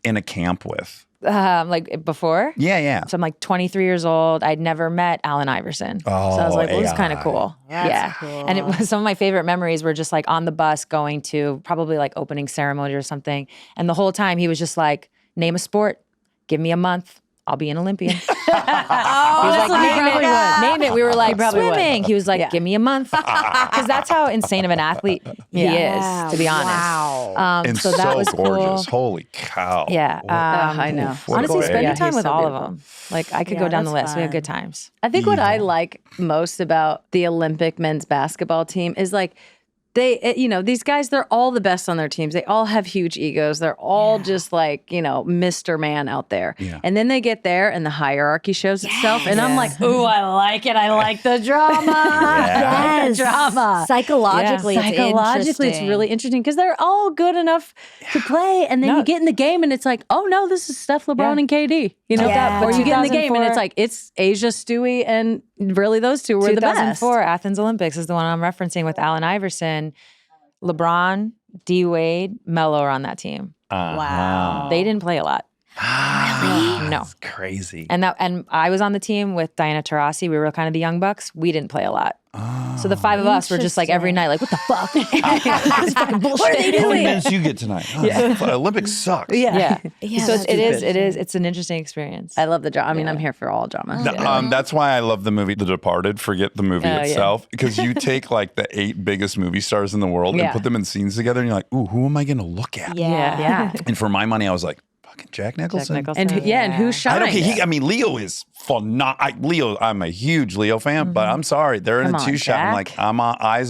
in a camp with? Like before. Yeah. So I'm like 23 years old. I'd never met Allen Iverson. So I was like, well, this is kind of AI. cool. That's cool. And it was some of my favorite memories were just like on the bus going to probably like opening ceremony or something. And the whole time he was just like, name a sport, give me a month. I'll be an Olympian. He was like, name it. We were like, swimming. He was like, give me a month. Because that's how insane of an athlete he is, to be honest. Wow. And so that was gorgeous. cool. Holy cow. Yeah. I know. What a Honestly, day. spending Yeah, time he's with so all beautiful. of them. Like I could Yeah, go down the that's list. We had fun. good times. I think what I like most about the Olympic men's basketball team is like these guys, they're all the best on their teams. They all have huge egos. They're all just like, Mr. Man out there. Yeah. And then they get there and the hierarchy shows itself. And I'm like, ooh, I like it. I like the drama. I like the drama. Psychologically, it's Psychologically, it's interesting. really interesting because they're all good enough to play. And then you get in the game and it's like, oh no, this is Steph, LeBron, and KD. Yeah. Or you get in the game and 2004 it's like, it's Asia, Stewie, and really those two were the best. 2004 Athens Olympics is the one I'm referencing with Allen Iverson, LeBron, D Wade, Melo are on that team. Wow. They didn't play a lot. Really? No. That's crazy. And I was on the team with Diana Taurasi. We were kind of the young bucks. We didn't play a lot. So the five of us were just like every night, like, what the fuck? This is fucking bullshit. What are they How many doing? minutes you get tonight? Oh, Olympics sucks. Yeah. Yeah, So that's it's an interesting experience. I love the drama. I mean, I'm here for all drama. That's why I love the movie The Departed. Forget the movie yeah. itself. Because you take like the 8 biggest movie stars in the world and Yeah. put them in scenes together and you're like, ooh, who am I going to look at? Yeah. And for my money, I was like, fucking Jack Nicholson. And who shined? I don't care. I mean, Leo is phenomenal. I'm a huge Leo fan, but I'm sorry. They're in Come a on, 2-shot. I'm Jack. like, I'm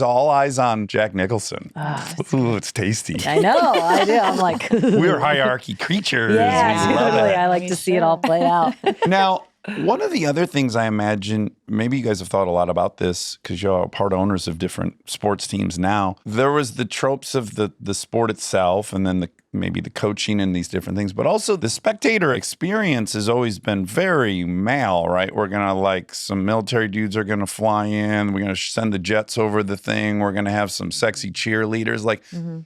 all eyes on Jack Nicholson. Ooh, it's tasty. I know, I do. I'm like, We're hierarchy creatures. yeah, We love totally. it. I like to see it all play out. Now, one of the other things I imagine, maybe you guys have thought a lot about this because you're part owners of different sports teams now. There was the tropes of the sport itself and then maybe the coaching and these different things, but also the spectator experience has always been very male, right? We're going to some military dudes are going to fly in. We're going to send the jets over the thing. We're going to have some sexy cheerleaders.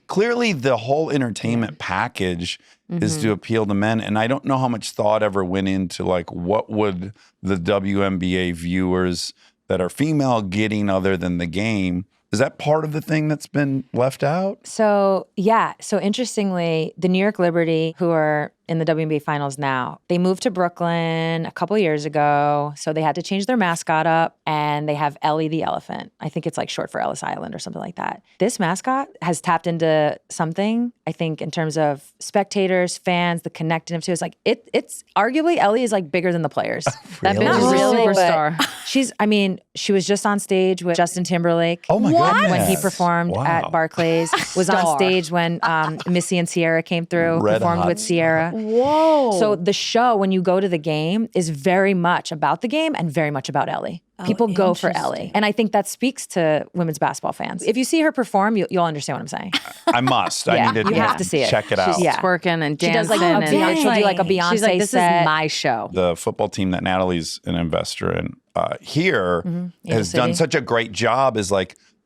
Clearly the whole entertainment package is to appeal to men. And I don't know how much thought ever went into what would the WNBA viewers that are female getting other than the game. Is that part of the thing that's been left out? So, yeah. So, interestingly, the New York Liberty, who are in the WNBA finals now, they moved to Brooklyn a couple years ago. So, they had to change their mascot up and they have Ellie the elephant. I think it's short for Ellis Island or something like that. This mascot has tapped into something, I think, in terms of spectators, fans, the connectiveness to it. It's arguably Ellie is bigger than the players. That Really? bitch is a Really, but superstar. she was just on stage with Justin Timberlake. Oh my goodness. When he performed Wow. at Barclays, was on Star. stage when Missy and Sierra came through, Red performed hot with Sierra. Whoa. So the show, when you go to the game, is very much about the game and very much about Ellie. People go for Ellie. And I think that speaks to women's basketball fans. If you see her perform, you'll understand what I'm saying. I must. Yeah, I need to you have to see it. check it out. She's Yeah. twerking and She does dancing. a and Beyonce, she'll do a Beyonce She's like, this set. is my show. The football team that Natalie's an investor in here has City. done such a great job is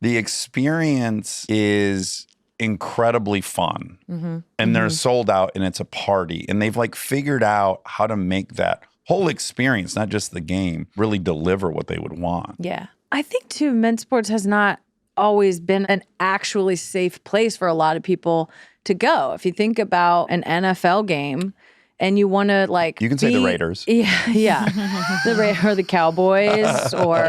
the experience is incredibly fun and they're sold out and it's a party and they've figured out how to make that whole experience, not just the game, really deliver what they would want. Yeah. I think too, men's sports has not always been an actually safe place for a lot of people to go. If you think about an NFL game and you want to You can say the Raiders. Yeah. Or the Cowboys or,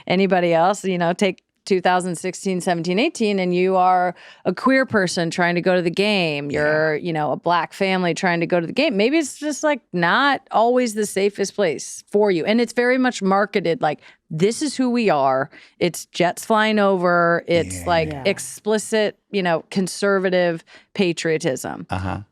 anybody else, take 2016, 17, 18, and you are a queer person trying to go to the game. You're, a black family trying to go to the game. Maybe it's just not always the safest place for you. And it's very much marketed this is who we are. It's jets flying over. It's like explicit, conservative patriotism.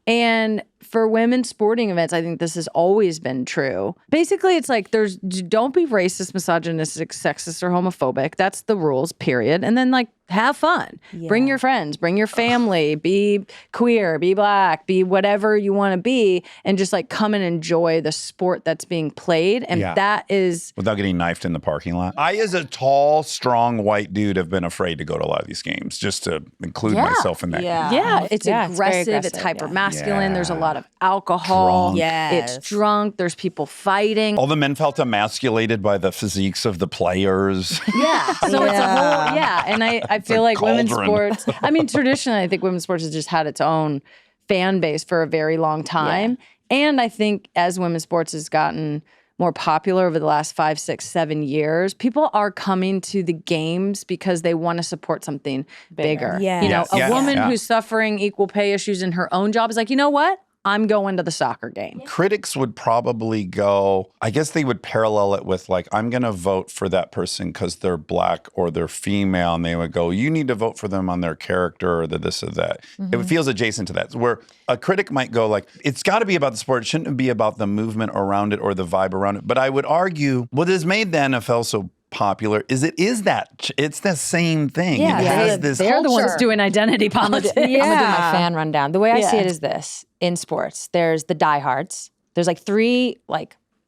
And for women's sporting events, I think this has always been true. Basically, it's like don't be racist, misogynistic, sexist, or homophobic. That's the rules, period. And then have fun. Bring your friends, bring your family, be queer, be black, be whatever you want to be, and just come and enjoy the sport that's being played. And that is... Without getting knifed in the parking lot. I, as a tall, strong white dude, have been afraid to go to a lot of these games, just to include myself in that. It's aggressive. It's hyper masculine. There's a lot of alcohol. Drunk. It's drunk. There's people fighting. All the men felt emasculated by the physiques of the players. So it's a whole, and I feel like women's cauldron. sports, traditionally, I think women's sports has just had its own fan base for a very long time. And I think as women's sports has gotten more popular over the last 5, 6, 7 years, people are coming to the games because they want to support something bigger. A woman who's suffering equal pay issues in her own job is like, you know what? I'm going to the soccer game. Critics would probably go, I guess they would parallel it with I'm going to vote for that person because they're black or they're female. And they would go, you need to vote for them on their character or the this or that. It feels adjacent to that. Where a critic might go it's got to be about the sport. It shouldn't be about the movement around it or the vibe around it. But I would argue what has made the NFL so popular is it's the same thing. Yeah, it has this they're the ones doing identity politics. I'm gonna do my fan rundown. The way I see it is this: in sports, there's the diehards. There's 3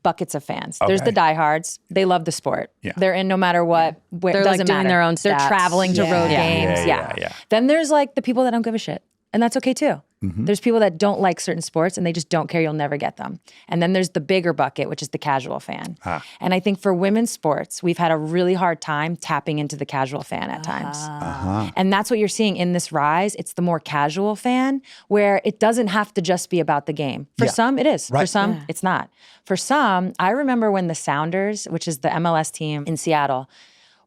buckets of fans. There's the diehards. They love the sport. They're in no matter what. They're doesn't doing matter. their own They're stats. traveling to road games. Yeah. Then there's the people that don't give a shit. And that's okay too. There's people that don't like certain sports and they just don't care. You'll never get them. And then there's the bigger bucket, which is the casual fan. And I think for women's sports, we've had a really hard time tapping into the casual fan at times. And that's what you're seeing in this rise. It's the more casual fan where it doesn't have to just be about the game. For some, it is. For some, it's not. For some, I remember when the Sounders, which is the MLS team in Seattle,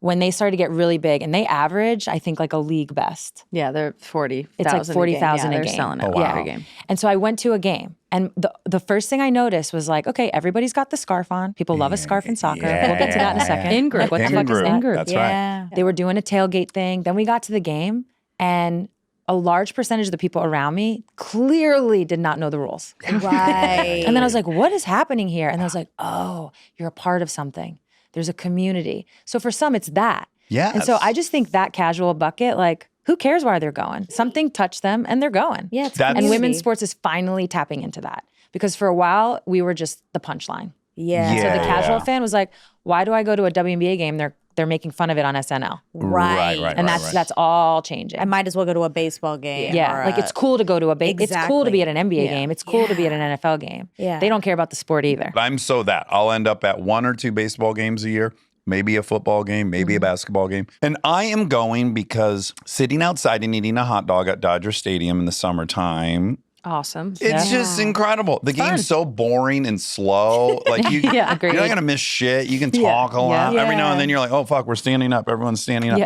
when they started to get really big, and they average, I think, a league best. Yeah, they're 40,000. It's 40,000 a game. They're selling it every game. And so I went to a game, and the first thing I noticed was okay, everybody's got the scarf on. People love a scarf in soccer. We'll get to that in a second. In group. What the fuck is that? In group. That's right. They were doing a tailgate thing. Then we got to the game, and a large percentage of the people around me clearly did not know the rules. Right. And then I was like, what is happening here? And I was like, oh, you're a part of something. There's a community. So for some, it's that. Yes. And so I just think that casual bucket, who cares where they're going? Something touched them and they're going. Yeah, it's And community. women's sports is finally tapping into that. Because for a while, we were just the punchline. Yeah. So the casual fan was like, why do I go to a WNBA game? They're making fun of it on SNL. Right. And that's all changing. I might as well go to a baseball game. Yeah, or it's cool to go to a it's cool to be at an NBA game. It's cool to be at an NFL game. Yeah. They don't care about the sport either. I'm so that. I'll end up at 1 or 2 baseball games a year. Maybe a football game, maybe a basketball game. And I am going because sitting outside and eating a hot dog at Dodger Stadium in the summertime, Awesome. it's just incredible. The game's so boring and slow. agreed. You're not going to miss shit. You can talk a lot. Every now and then you're like, oh, fuck, we're standing up. Everyone's standing up.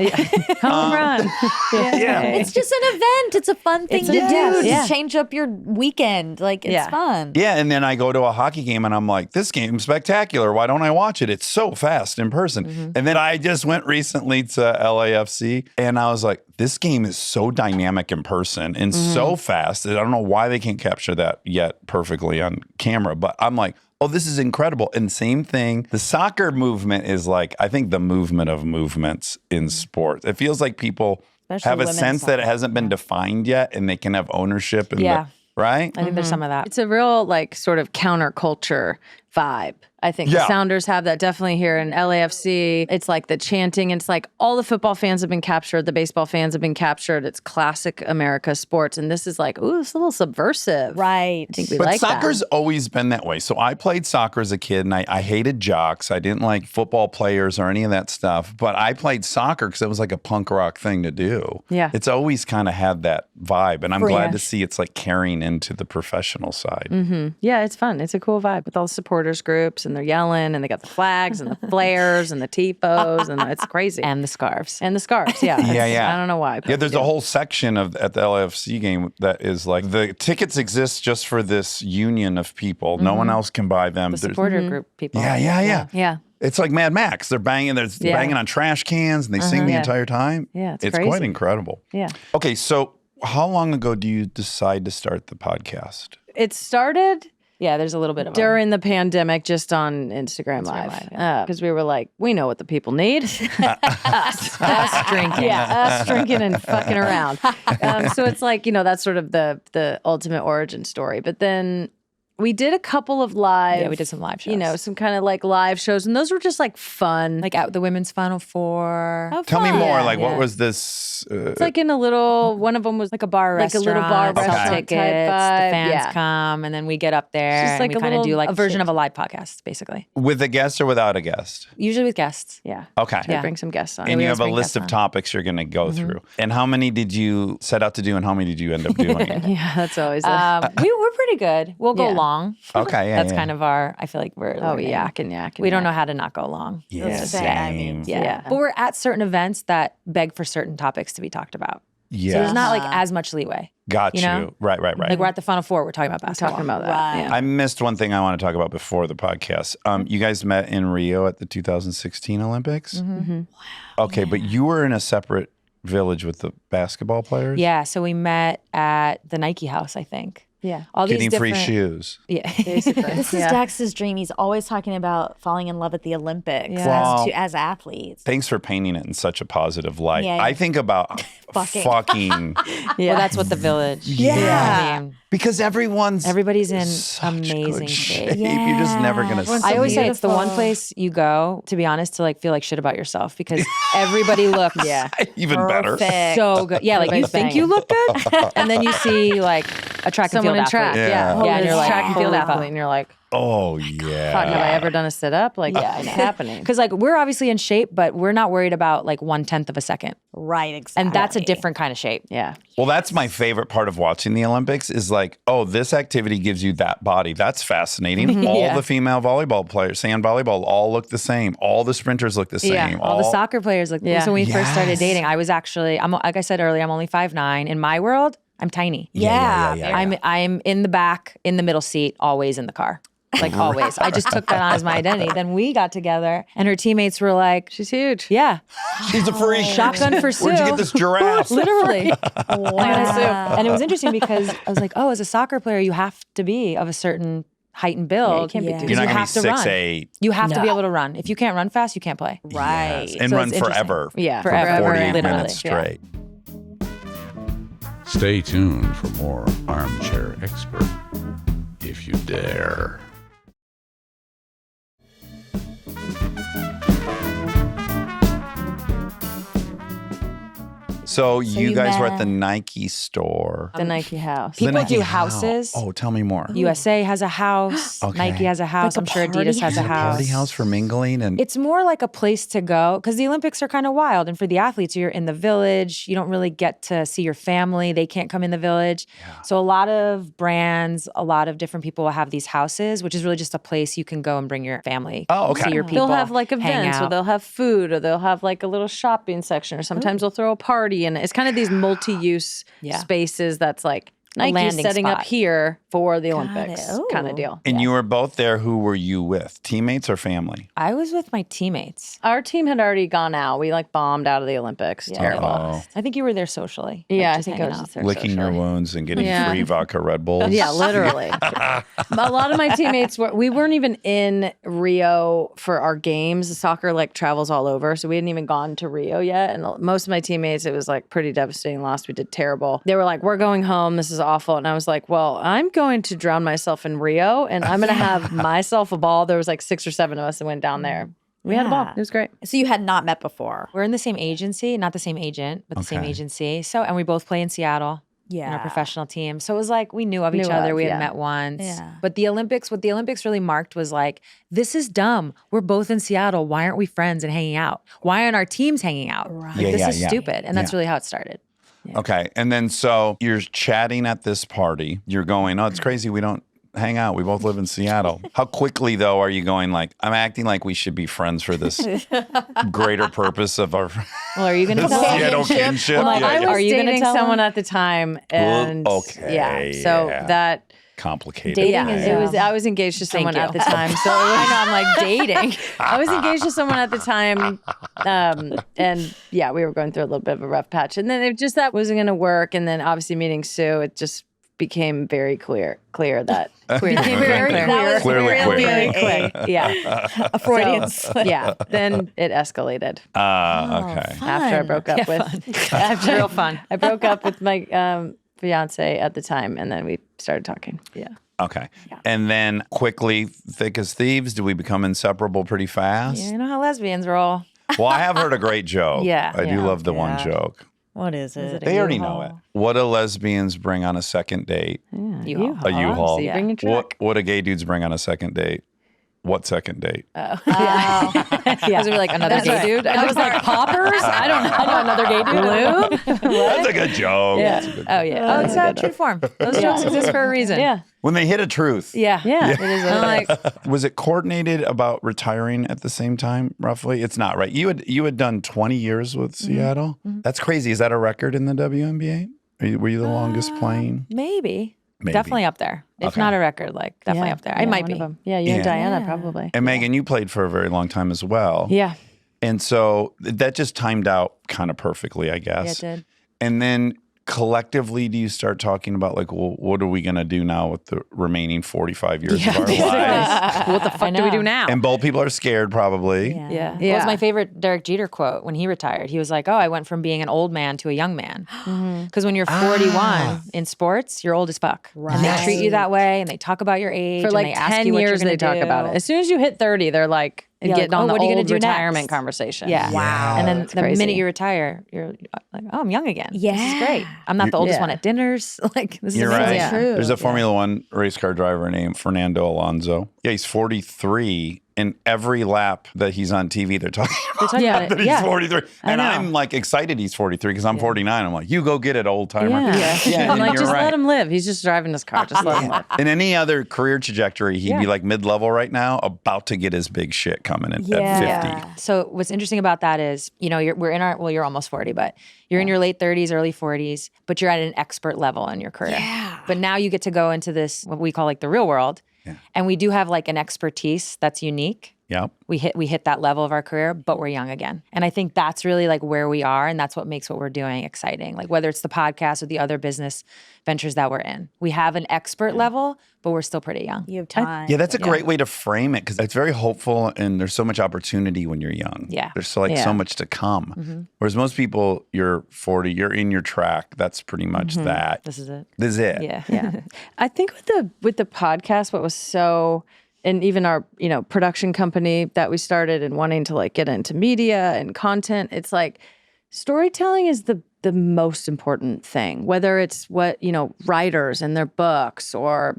Home run. It's just an event. It's a fun thing to do Yeah. to change up your weekend. It's fun. Yeah, and then I go to a hockey game and I'm like, this game's spectacular. Why don't I watch it? It's so fast in person. And then I just went recently to LAFC and I was like, this game is so dynamic in person and so fast that I don't know why they can't capture that yet perfectly on camera. But I'm like, oh, this is incredible. And same thing, the soccer movement is I think the movement of movements in sports. It feels like people Especially have a women's sense that it soccer. hasn't been defined yet and they can have ownership. And right? I think there's some of that. It's a real sort of counterculture vibe. I think the Sounders have that definitely here in LAFC. It's the chanting. It's all the football fans have been captured. The baseball fans have been captured. It's classic America sports. And this is ooh, it's a little subversive. Right. I think we But like soccer's that. always been that way. So I played soccer as a kid and I hated jocks. I didn't like football players or any of that stuff. But I played soccer because it was a punk rock thing to do. Yeah. It's always kind of had that vibe. And I'm glad to see it's carrying into the professional side. Yeah, it's fun. It's a cool vibe with all the supporters groups and they're yelling and they got the flags and the flares and the tifos and it's crazy. And the scarves. And the scarves, yeah. Yeah. I don't know why. Yeah, there's a whole section at the LAFC game that is the tickets exist just for this union of people. No one else can buy them. The There's- supporter group people. Yeah. Yeah. It's like Mad Max. They're banging on trash cans and they sing the entire time. Yeah, it's quite crazy. incredible. Yeah. Okay, so how long ago do you decide to start the podcast? It started Yeah, there's a little bit of during the pandemic, just on Instagram Live, Live, because we were like, we know what the people need. us drinking. Yeah, us drinking and fucking around. So it's like, that's sort of the ultimate origin story. But then we did a couple of live. Yeah, we did some live shows. Some kind of like live shows, and those were just like fun. Like at the women's Final Four. Tell me more. Yeah, What was this? It's like in a little. One of them was Like a bar like restaurant. a little bar sell restaurant tickets, type vibe. the fans Yeah. come, and then we get up there It's just like and a we kind of little do like a version shit. of a live podcast, basically. With a guest or without a guest? Usually with guests. Yeah. Okay. Yeah. Bring some guests on. And you always have a bring list guests of on. topics you're going to go through. And how many did you set out to do and how many did you end up doing? Yeah, that's always. We're pretty good. We'll go Yeah. long. Okay, yeah, That's yeah. kind of our, I feel like we're learning. yakking. We don't know how to not go long. Yeah, same. Yeah. But we're at certain events that beg for certain topics to be talked about. Yeah. So there's not like as much leeway. Got you. you know? Right. Like we're at the Final Four, we're talking about basketball. Talking about that. Right. Yeah. I missed one thing I want to talk about before the podcast. You guys met in Rio at the 2016 Olympics. Okay, but you were in a separate village with the basketball players? Yeah, so we met at the Nike house, I think. Yeah. All Getting these free different shoes. Yeah. Basically. This is Dax's dream. He's always talking about falling in love with the Olympics Wow. as athletes. Thanks for painting it in such a positive light. Yeah, yeah. I think about fucking Well, that's what the village. Yeah. I mean, because everybody's in such amazing good shape. You're just never gonna. Everyone's see I always say it's the one beautiful. place you go, to be honest, to like feel like shit about yourself because everybody looks even better. Perfect. so good. Yeah, like you Everybody's think you look good, and then you see like a track and Someone field in track. athlete. Yeah. Yeah, and you're like, track and field holy athlete, fuck. and you're like, Oh fuck, yeah. have I ever done a sit up? Like, what's happening? Because like we're obviously in shape, but we're not worried about like 1/10 of a second, Right, exactly. and that's a different kind of shape. Yeah. Well, that's my favorite part of watching the Olympics is like, oh, this activity gives you that body. That's fascinating. All the female volleyball players, sand volleyball, all look the same. All the sprinters look the same. Yeah, all the soccer players look. Yeah. So when we first started Yes. dating, I was actually, I'm like I said earlier, I'm only 5'9". In my world, I'm tiny. Yeah. I'm in the back, in the middle seat, always in the car. Like always. I just took that on as my identity. Then we got together and her teammates were like, She's huge. yeah, She's a freak. shotgun for Sue. Where'd you get this giraffe? Literally. Wow. And it was interesting because I was like, oh, as a soccer player, you have to be of a certain height and build. can't be too- because You're not you gonna have be to run. 6'8". You have to be No. able to run. If you can't run fast, you can't play. Right. Yes. And So run it's interesting. forever. Yeah. For Forever, 48 literally. minutes Yeah. straight. Stay tuned for more Armchair Expert, if you dare. So you you guys were at met- the Nike store. The Nike house. People The Nike do house. houses. Oh, tell me more. USA has a house. Okay. Nike has a house. Like a I'm sure party Adidas has a house? house. Party house for mingling and It's more like a place to go because the Olympics are kind of wild. And for the athletes, you're in the village. You don't really get to see your family. They can't come in the village. So a lot of brands, a lot of different people will have these houses, which is really just a place you can go and bring your family. Oh, okay. See your people. They'll have like hang events, or out. they'll have food, or they'll have like a little shopping section, or sometimes they'll throw a party. And it's kind of these multi-use Yeah. spaces that's like Nike's landing setting up spot. here for the Olympics it. kind of Ooh. deal. and you were both there. Who were you with? Teammates or family? I was with my teammates. Our team had already gone out. We like bombed out of the Olympics. Terrible. Oh. I think you were there socially. like, Yeah, I just think I hanging was out. just there Licking your socially. wounds and getting Yeah. free vodka Red Bulls. Yeah, literally. A lot of my teammates we weren't even in Rio for our games. Soccer like travels all over. So we hadn't even gone to Rio yet. And most of my teammates, it was like pretty devastating loss. We did terrible. They were like, we're going home. This is awful. And I was like, well, I'm going to drown myself in Rio and I'm going to have myself a ball. There was like 6 or 7 of us that went down there. We had a ball. Yeah. It was great. So you had not met before. We're in the same agency, not the same agent, but the same Okay. agency. So, and we both play in Seattle. Yeah. In our professional team. So it was like we knew of each Knew other. of, We had yeah. met once. Yeah. But the Olympics, what the Olympics really marked was like, this is dumb. We're both in Seattle. Why aren't we friends and hanging out? Why aren't our teams hanging out? Right. Like, Yeah, this yeah, is yeah. stupid. And that's Yeah. really how it started. Okay. And then so you're chatting at this party. You're going, oh, it's crazy. We don't hang out. We both live in Seattle. How quickly, though, are you going like, I'm acting like we should be friends for this greater purpose of our Well, are you going to tell Seattle me? kinship? Well, Yeah, I yeah. was Are you gonna dating tell someone them? at the time, and okay, yeah, so yeah. that complicated. Dating thing. is, It was. I was engaged to someone you. at the time, so I know I'm like dating. I was engaged to someone at the time, and yeah, we were going through a little bit of a rough patch, and then it just that wasn't going to work. And then obviously meeting Sue, it just became very clear that became very clear. That was Clearly really clear. very quick. Yeah, a Freudian So, slip. yeah. Then it escalated Okay. after I broke up with. After Real fun. I broke up with my fiance at the time, and then we started talking. Yeah. Okay. And then quickly, thick as thieves, do we become inseparable pretty fast? You know how lesbians roll. Well, I have heard a great joke. Yeah. I do love the one Yeah. joke. What is it? They already know it. What do lesbians bring on a second date? U-Haul. A U-Haul. So you bring your truck. What do gay dudes bring on a second date? What second date? Yeah. Was it like another gay dude? I was like poppers. I don't know another gay dude. Lube. That's a good joke. Yeah. That's a good Oh joke. yeah. Oh, it's a true form. Those jokes exist for a reason. Yeah. When they hit a truth. Yeah. Yeah. It is. I'm like, Was it coordinated about retiring at the same time, roughly? It's not, right? You had done 20 years with Seattle? That's crazy. Is that a record in the WNBA? Were you the longest playing? maybe. Maybe. Definitely up there. If Okay. not a record, like definitely up there. I might one be. of them. Yeah, you and Yeah. Diana probably. And Megan, you played for a very long time as well. Yeah. And so that just timed out kind of perfectly, I guess. Yeah, it did. And then collectively, do you start talking about like, well, what are we going to do now with the remaining 45 years of our lives? What the fuck do we do now? And both people are scared, probably. Yeah. Yeah. What was my favorite Derek Jeter quote when he retired? He was like, "Oh, I went from being an old man to a young man." Because when you're 41 in sports, you're old as fuck, and they treat you that way, and they talk about your age, For and like they ask 10 you what years, you're they gonna talk do. about it. As soon as you hit 30, they're like Yeah, getting like, on oh, the what are you gonna old do retirement next? conversation. Yeah. Wow. And then That's the crazy. minute you retire, you're like, "Oh, I'm young again. This is Yeah. great. I'm not the oldest Yeah. one at dinners. Like, this is You're amazing." right. Yeah. True. There's a Formula One race car driver named Fernando Alonso. Yeah, he's 43. And every lap that he's on TV, they're talking about Yeah. that he's Yeah. 43. And know. I'm like excited he's 43 because I'm 49. I'm like, you go get it, old timer. Yeah. Yeah, I'm like, you're just right. let him live. He's just driving his car. Just let him live. In any other career trajectory, he'd be like mid-level right now, about to get his big shit coming at 50. So what's interesting about that is, you know, you're almost 40, but you're in your late 30s, early 40s, but you're at an expert level in your career. Yeah. But now you get to go into this, what we call like the real world. Yeah. And we do have like an expertise that's unique. Yep. We hit that level of our career, but we're young again. And I think that's really like where we are, and that's what makes what we're doing exciting. Like whether it's the podcast or the other business ventures that we're in. We have an expert level, but we're still pretty young. You have time. Yeah, that's a great way to frame it because it's very hopeful and there's so much opportunity when you're young. Yeah. There's so so much to come. Whereas most people, you're 40, you're in your track. That's pretty much that. This is it. This is it. Yeah. Yeah. I think with the podcast, what was so, and even our, production company that we started and wanting to like get into media and content, it's like storytelling is the most important thing, whether it's what, writers and their books or,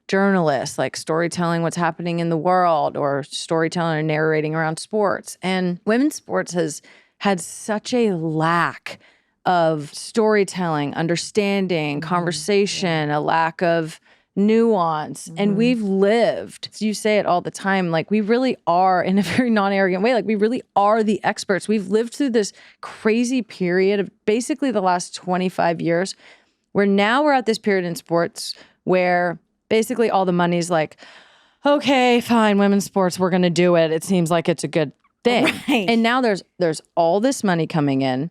journalists, like storytelling what's happening in the world or storytelling or narrating around sports. And women's sports has had such a lack of storytelling, understanding, conversation, a lack of nuance. And we've lived, you say it all the time, like we really are, in a very non-arrogant way, like we really are the experts. We've lived through this crazy period of basically the last 25 years where now we're at this period in sports where basically all the money's like, okay, fine, women's sports, we're going to do it. It seems like it's a good thing. Right. And now there's all this money coming in.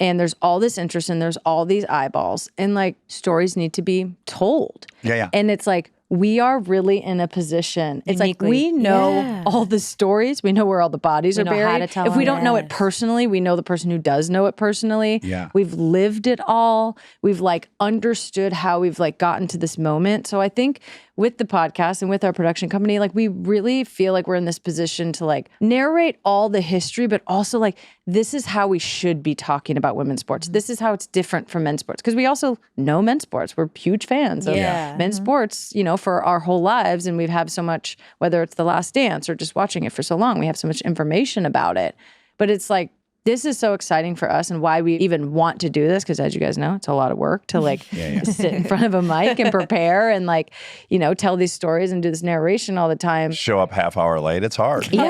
And there's all this interest and there's all these eyeballs and like stories need to be told. Yeah. And it's like, we are really in a position. It's Uniquely. like we know all the stories. We know where all the bodies are know how buried. to tell If we them. don't know it personally, we know the person who does know it personally. Yeah. We've lived it all. We've like understood how we've like gotten to this moment. So I think with the podcast and with our production company, like we really feel like we're in this position to like narrate all the history, but also like this is how we should be talking about women's sports. This is how it's different from men's sports. Because we also know men's sports. We're huge fans of men's sports, for our whole lives. And we've had so much, whether it's The Last Dance or just watching it for so long, we have so much information about it. But it's like this is so exciting for us and why we even want to do this. Because as you guys know, it's a lot of work to like sit in front of a mic and prepare and like, you know, tell these stories and do this narration all the time. Show up half hour late. It's hard. Leave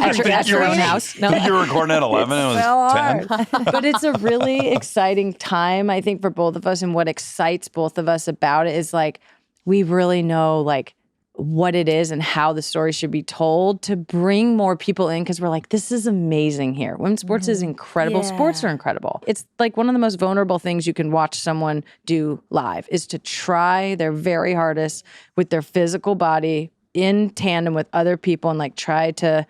At your own house. No. You were recording at 11. It was so 10. hard. But it's a really exciting time, I think, for both of us. And what excites both of us about it is like, we really know like what it is and how the story should be told to bring more people in, because we're like, this is amazing here. Women's sports is incredible. Yeah. Sports are incredible. It's like one of the most vulnerable things you can watch someone do live is to try their very hardest with their physical body in tandem with other people and like try to,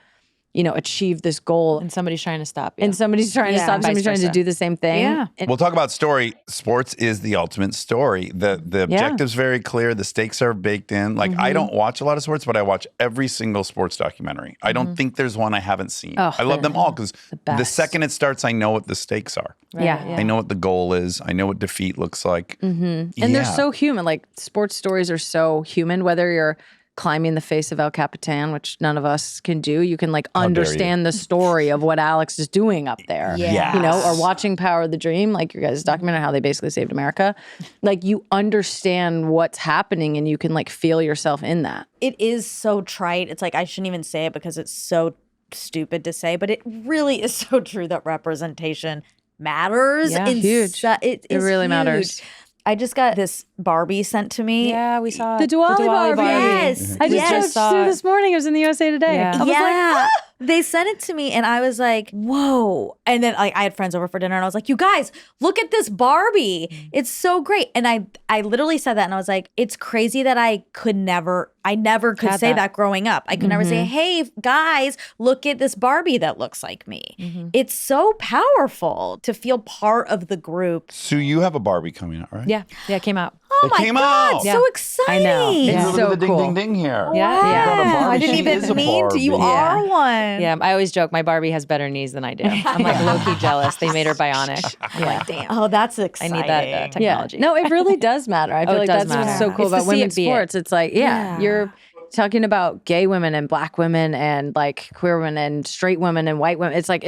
you know, achieve this goal. And somebody's trying to stop you. And somebody's trying to Yeah. stop, somebody's trying to versa. do the same thing. Yeah. And- We'll talk about story. Sports is the ultimate story. The objective's very clear. The stakes are baked in. Like, I don't watch a lot of sports, but I watch every single sports documentary. I don't think there's one I haven't seen. Oh, I love them all because the best. second it starts, I know what the stakes are. yeah. I know what the goal is. I know what defeat looks like. And they're so human. Like sports stories are so human, whether you're climbing the face of El Capitan, which none of us can do. You can like dare understand the story of what Alex is doing up there. Yes. You know, or watching Power of the Dream, like your guys' documentary, how they basically saved America. Like you understand what's happening and you can like feel yourself in that. It is so trite. It's like I shouldn't even say it because it's so stupid to say, but it really is so true that representation matters. Yeah, in huge. It is really huge. matters. I just got this Barbie sent to me. Yeah, we saw The Diwali Barbie. Yes. I just Yes. saw it this morning. It was in the USA Today. Yeah. I was like, Yeah. They sent it to me and I was like, whoa. And then like I had friends over for dinner and I was like, you guys, look at this Barbie. It's so great. And I literally said that and I was like, it's crazy that I never could Had say that. that growing up. I could never say, hey guys, look at this Barbie that looks like me. It's so powerful to feel part of the group. Sue, you have a Barbie coming out, right? Yeah, it came out. Oh It my came God, out. so Yeah. exciting. I know. It's Look so at the cool. ding, ding, ding here. Yeah, Got a Yeah. Barbie. I didn't She even is a mean to. You Barbie. are one. Yeah, I always joke my Barbie has better knees than I do. I'm like low-key jealous. They made her bionic. Like, damn. Oh, that's I exciting. need that technology. No, it really does matter. I feel it like does that's what's matter. so cool It's to about see it women's be it. sports. It's like, Yeah. you're talking about gay women and black women and like queer women and straight women and white women. It's like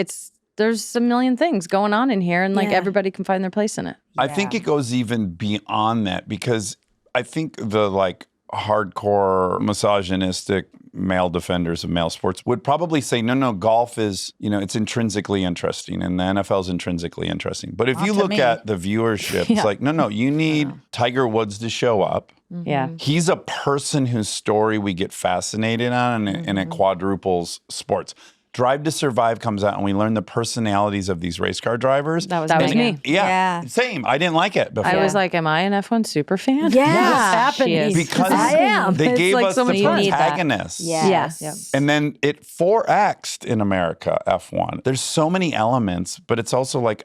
there's a million things going on in here and like Yeah. everybody can find their place in it. I think it goes even beyond that because I think the like hardcore misogynistic male defenders of male sports would probably say, no, golf is, it's intrinsically interesting and the NFL is intrinsically interesting. But if you to look me. at the viewership, it's like, no, you need Tiger Woods to show up. Yeah. He's a person whose story we get fascinated on and it quadruples sports. Drive to Survive comes out and we learn the personalities of these race car drivers. That was me. Yeah, Yeah. same. I didn't like it before. I was like, am I an F1 super fan? Yeah. What's happening? She is. because I am. they It's gave like us so the much fun. need that. protagonists. Yes. Yep. And then it 4X'd in America, F1. There's so many elements, but it's also like,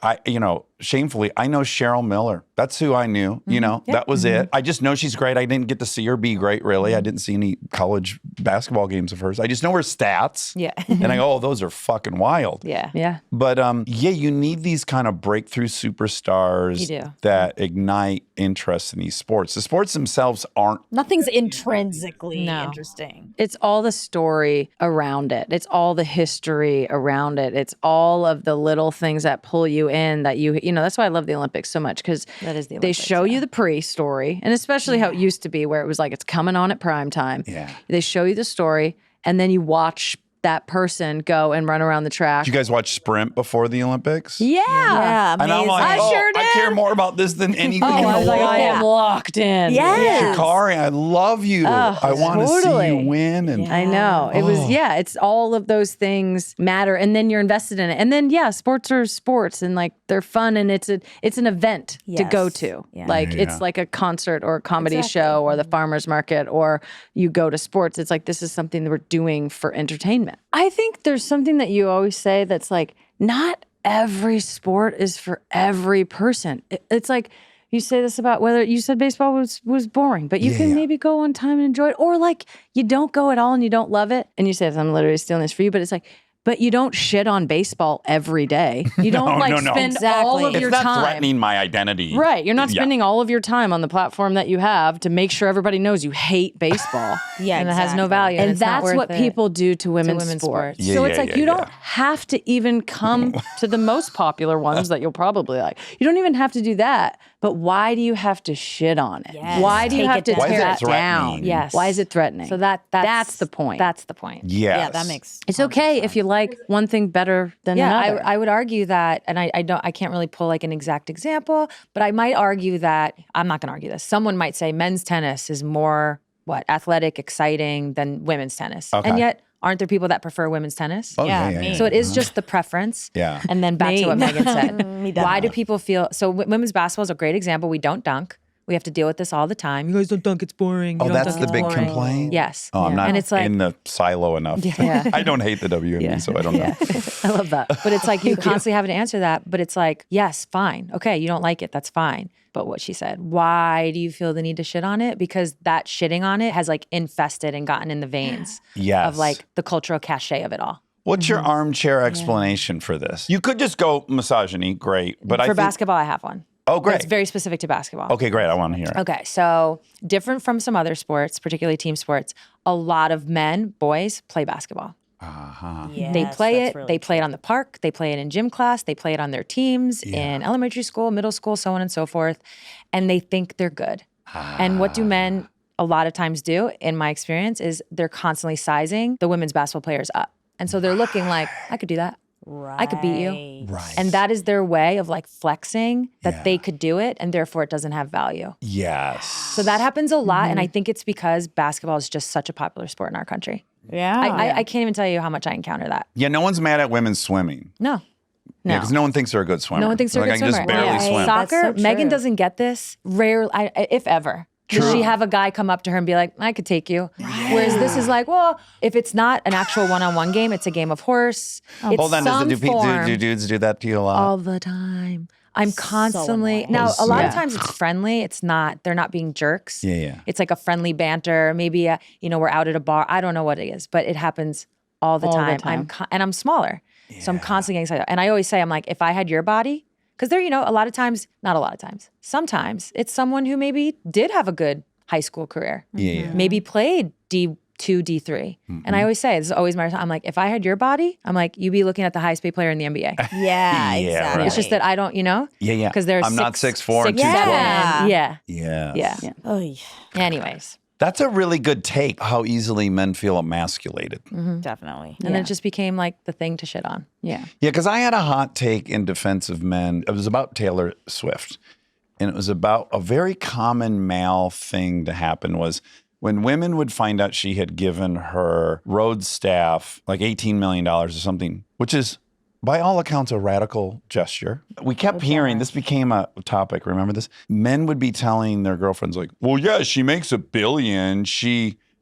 shamefully, I know Cheryl Miller. That's who I knew, that was it. I just know she's great. I didn't get to see her be great, really. I didn't see any college basketball games of hers. I just know her stats. Yeah. And I go, oh, those are fucking wild. Yeah. Yeah. But you need these kind of breakthrough superstars You do. that ignite interest in these sports. The sports themselves aren't. Nothing's intrinsically No. interesting. It's all the story around it. It's all the history around it. It's all of the little things that pull you in that that's why I love the Olympics so much because That is the they Olympics, show yeah. you the pre-story and especially how it used to be where it was like it's coming on at prime time. Yeah. They show you the story and then you watch that person go and run around the track. Did you guys watch Sprint before the Olympics? Yeah. Yeah, And I'm amazing. like, I sure I did. care more about this than anything in I the was like, world. I am locked in. Yes. Shikari, I love you. I want to see totally. you win. And I know. It was, it's all of those things matter. And then you're invested in it. And then, sports are sports and like they're fun and it's an event to go Yes. to. Yeah. Like Yeah. it's like a concert or a comedy show or the farmer's market or you go to sports. It's like this is something that we're doing for entertainment. I think there's something that you always say that's like, not every sport is for every person. It's like, you say this about whether you said baseball was boring, but you can maybe go one time and enjoy it. Or like you don't go at all and you don't love it. And you say, I'm literally stealing this for you. But it's like But you don't shit on baseball every day. You don't no. spend Exactly. all of It's your not time. threatening my identity. Right. You're not Yeah. spending all of your time on the platform that you have to make sure everybody knows you hate baseball. Yeah, And it has no exactly. value. And it's not that's worth what it people do to women's, women's sports. sports. Yeah, So yeah, it's like yeah, you yeah. don't have to even come to the most popular ones that you'll probably like. You don't even have to do that. But why do you have to shit on it? Yes. Why do you Take have it to down. Why is tear it it down? threatening? Yes. Why is it threatening? So that's the point. That's the point. Yes. Yeah, that makes It's okay if you like one thing better than another. I would argue that, and I can't really pull like an exact example, but I might argue that, I'm not gonna argue this. Someone might say men's tennis is more athletic, exciting than women's tennis. Okay. And yet, aren't there people that prefer women's tennis? Oh, Yeah, yeah, me. So it is just the preference. Yeah. And then back Me. to what Megan said. Me Why definitely. do people feel so? Women's basketball is a great example. We don't dunk. We have to deal with this all the time. You guys don't dunk, it's boring. You Oh, don't that's dunk, the it's big boring. complaint? Yes. Oh, I'm not And it's like, in the silo enough. Yeah. I don't hate the WNBA, so I don't know. I love that. but it's like you constantly having to answer that. But it's like, yes, fine. Okay, you don't like it. That's fine. But what she said, why do you feel the need to shit on it? Because that shitting on it has like infested and gotten in the veins Yes. of like the cultural cachet of it all. What's your armchair explanation for this? You could just go misogyny, great. But I For think, basketball, I have one. Oh, But great. It's very specific to basketball. Okay, great. I want to hear it. Okay, so different from some other sports, particularly team sports, a lot of men, boys, play basketball. They Yes, play that's it. really They play it on the park. They play it in gym class. They play it on their teams in elementary school, middle school, so on and so forth. And they think they're good. And what do men a lot of times do, in my experience, is they're constantly sizing the women's basketball players up. And so they're looking like, I could do that. I could beat you. Right. And that is their way of like flexing that they could do it, and therefore it doesn't have value. Yes. So that happens a lot, and I think it's because basketball is just such a popular sport in our country. Yeah. I can't even tell you how much I encounter that. Yeah, no one's mad at women's swimming. No. Yeah, because no one thinks they're a good swimmer. No one thinks they're a like, good I swimmer. can just barely Right. swim. That's Soccer, so Megan true. doesn't get this. Rarely, if ever. Does she have a guy come up to her and be like, I could take you? Whereas this is like, well, if it's not an actual one-on-one game, it's a game of horse. It's Hold on, some do form. dudes do that to you a lot? All the time. I'm constantly now. A lot of times it's friendly. It's not. They're not being jerks. Yeah. It's like a friendly banter. Maybe we're out at a bar. I don't know what it is, but it happens all the time. And I'm smaller, so I'm constantly getting excited. And I always say, I'm like, if I had your body, because there, a lot of times, not a lot of times, sometimes it's someone who maybe did have a good high school career. Yeah. Maybe played D2, D3. And I always say, this is always my, I'm like, if I had your body, I'm like, you'd be looking at the highest paid player in the NBA. Yeah, Yeah, exactly. right. It's just that I don't, Yeah. because there's I'm not 6'4" and 6'7". 212. Yeah. Yes. Yeah. Oh, yeah, Anyways. That's a really good take, how easily men feel emasculated. definitely. And then it just became like the thing to shit on. Yeah. Yeah, because I had a hot take in defense of men. It was about Taylor Swift. And it was about a very common male thing to happen was when women would find out she had given her road staff like $18 million or something, which is by all accounts a radical gesture. We kept hearing, this became a topic, remember this? Men would be telling their girlfriends like, well, yeah, she makes $1 billion.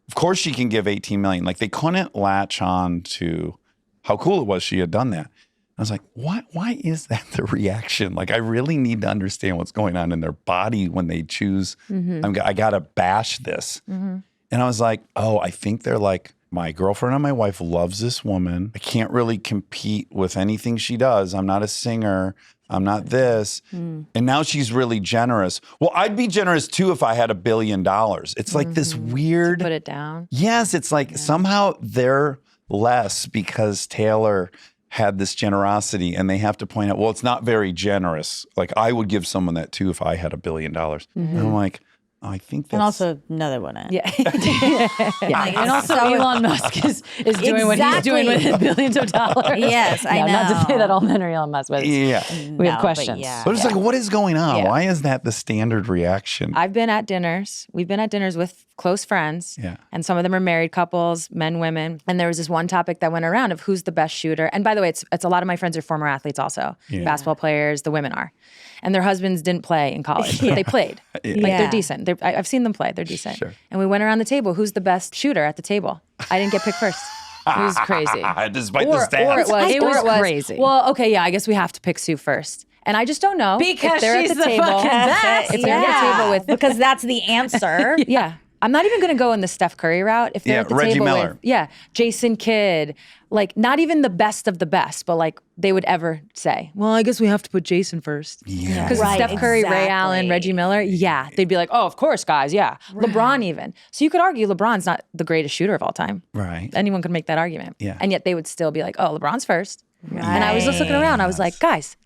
Of course she can give $18 million. Like they couldn't latch on to how cool it was she had done that. I was like, why is that the reaction? Like, I really need to understand what's going on in their body when they choose, I got to bash this. And I was like, oh, I think they're like, my girlfriend and my wife loves this woman. I can't really compete with anything she does. I'm not a singer. I'm not this. And now she's really generous. Well, I'd be generous too if I had $1 billion. It's like this weird. Put it down. Yes, it's like somehow they're less because Taylor had this generosity and they have to point out, well, it's not very generous. Like I would give someone that too if I had $1 billion. And I'm like, oh, I think that's... And also, no, they wouldn't. Yeah. And also Elon Musk is doing what he's doing with his billions of dollars. Yes, I know. Not to say that all men are Elon Musk, but Yeah. we No, have but questions. yeah. But it's like, what is going on? Yeah. Why is that the standard reaction? I've been at dinners. We've been at dinners with close friends. Yeah. And some of them are married couples, men, women. And there was this one topic that went around of who's the best shooter. And by the way, it's a lot of my friends are former athletes also. Basketball players, the women are. And their husbands didn't play in college, but they played. Like they're decent. I've seen them play. They're decent. Sure. And we went around the table. Who's the best shooter at the table? I didn't get picked first. It was crazy. Despite the Or stats. it was crazy. Well, okay, yeah, I guess we have to pick Sue first. And I just don't know Because if they're she's at the the table. fucking best. If they're at the table with because that's the answer. yeah. I'm not even going to go in the Steph Curry route. If they're Yeah, at the Reggie table Miller. with, Jason Kidd, like not even the best of the best, but like they would ever say, well, I guess we have to put Jason first. Yeah. Because Right, Steph Curry, Ray exactly. Allen, Reggie Miller, they'd be like, oh, of course, guys, LeBron even. So you could argue LeBron's not the greatest shooter of all time. Right. Anyone could make that argument. Yeah. And yet they would still be like, oh, LeBron's first. And I was just looking around. I was like, guys,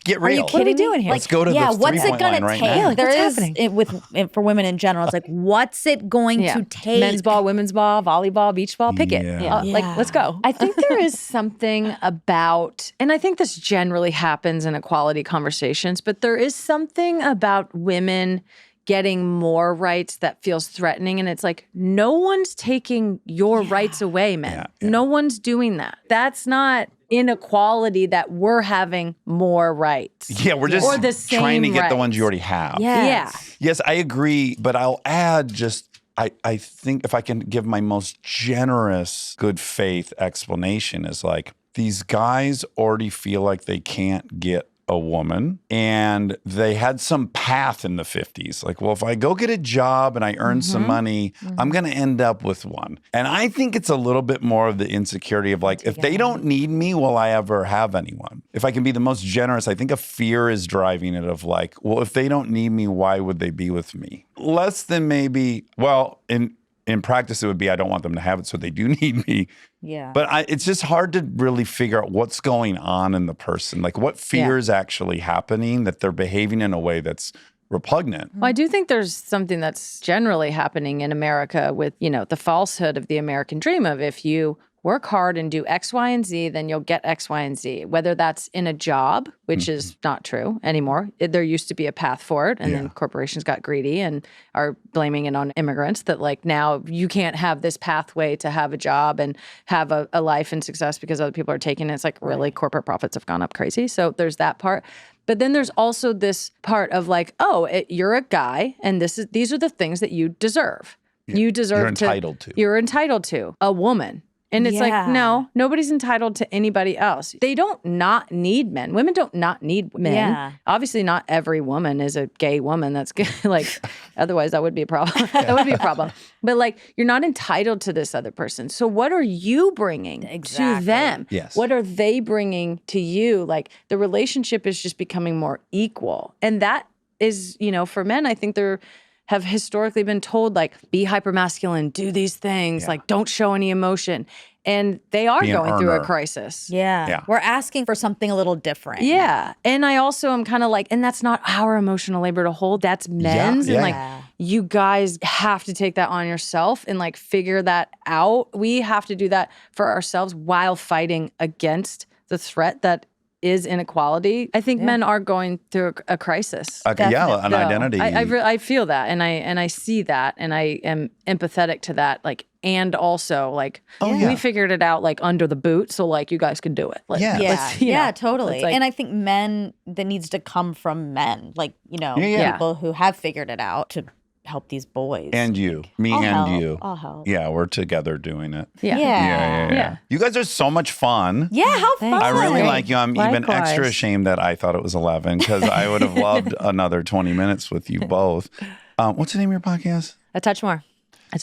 Get real. what are we doing here? Let's go to the what's it three-point gonna line right take? now. Like, There what's is happening? for women in general. It's like, what's it going to take? Men's ball, women's ball, volleyball, beach ball, pick it. Yeah. Like, let's go. I think there is something about, and I think this generally happens in equality conversations, but there is something about women getting more rights that feels threatening. And it's like, no one's taking your rights away, men. Yeah. No one's doing that. That's not inequality that we're having more rights. Yeah, we're just Or the trying to same get the ones rights. you already have. Yeah. Yes, I agree, but I'll add just I think if I can give my most generous good faith explanation is like these guys already feel like they can't get a woman and they had some path in the 50s. Like, well, if I go get a job and I earn some money, I'm going to end up with one. And I think it's a little bit more of the insecurity of like, if they don't need me, will I ever have anyone? If I can be the most generous, I think a fear is driving it of like, well, if they don't need me, why would they be with me? Less than maybe, well, in practice, it would be I don't want them to have it, so they do need me. Yeah. But it's just hard to really figure out what's going on in the person. Like what fear is actually happening that they're behaving in a way that's repugnant. Well, I do think there's something that's generally happening in America with, the falsehood of the American dream of if you work hard and do X, Y, and Z, then you'll get X, Y, and Z. Whether that's in a job, which is not true anymore. There used to be a path for it, and then corporations got greedy and are blaming it on immigrants that like now you can't have this pathway to have a job and have a life and success because other people are taking it. It's like really corporate profits have gone up crazy. So there's that part. But then there's also this part of like, you're a guy and these are the things that you deserve. You deserve You're entitled to. You're entitled to a woman. And it's like, Yeah. no, nobody's entitled to anybody else. They don't not need men. Women don't not need men. Yeah. Obviously, not every woman is a gay woman. That's good. Like, otherwise that would be a problem. That would be a problem. But like, you're not entitled to this other person. So what are you bringing to them? Yes. What are they bringing to you? Like, the relationship is just becoming more equal. And that is, for men, I think they're have historically been told like be hypermasculine, do these things, like don't show any emotion. And they are Be an going through a earner. crisis. Yeah. We're asking for something a little different. Yeah. And I also am kind of like, and that's not our emotional labor to hold. That's men's. yeah. And like, you guys have to take that on yourself and like figure that out. We have to do that for ourselves while fighting against the threat that is inequality. I think men are going through a crisis. An So, identity. I feel that, and I see that, and I am empathetic to that. Like, and also like, we figured it out like under the boot, so like you guys can do it. Like, Yeah. Yeah, totally. it's like- and I think men, that needs to come from men, like, Yeah. people who have figured it out to help these boys. and you. Me I'll and help. you. I'll help. Yeah, we're together doing it. yeah. Yeah. You guys are so much fun. Yeah, how fun. I really Great. like you. I'm even Likewise. extra ashamed that I thought it was 11 because I would have loved another 20 minutes with you both. What's the name of your podcast? A touch more.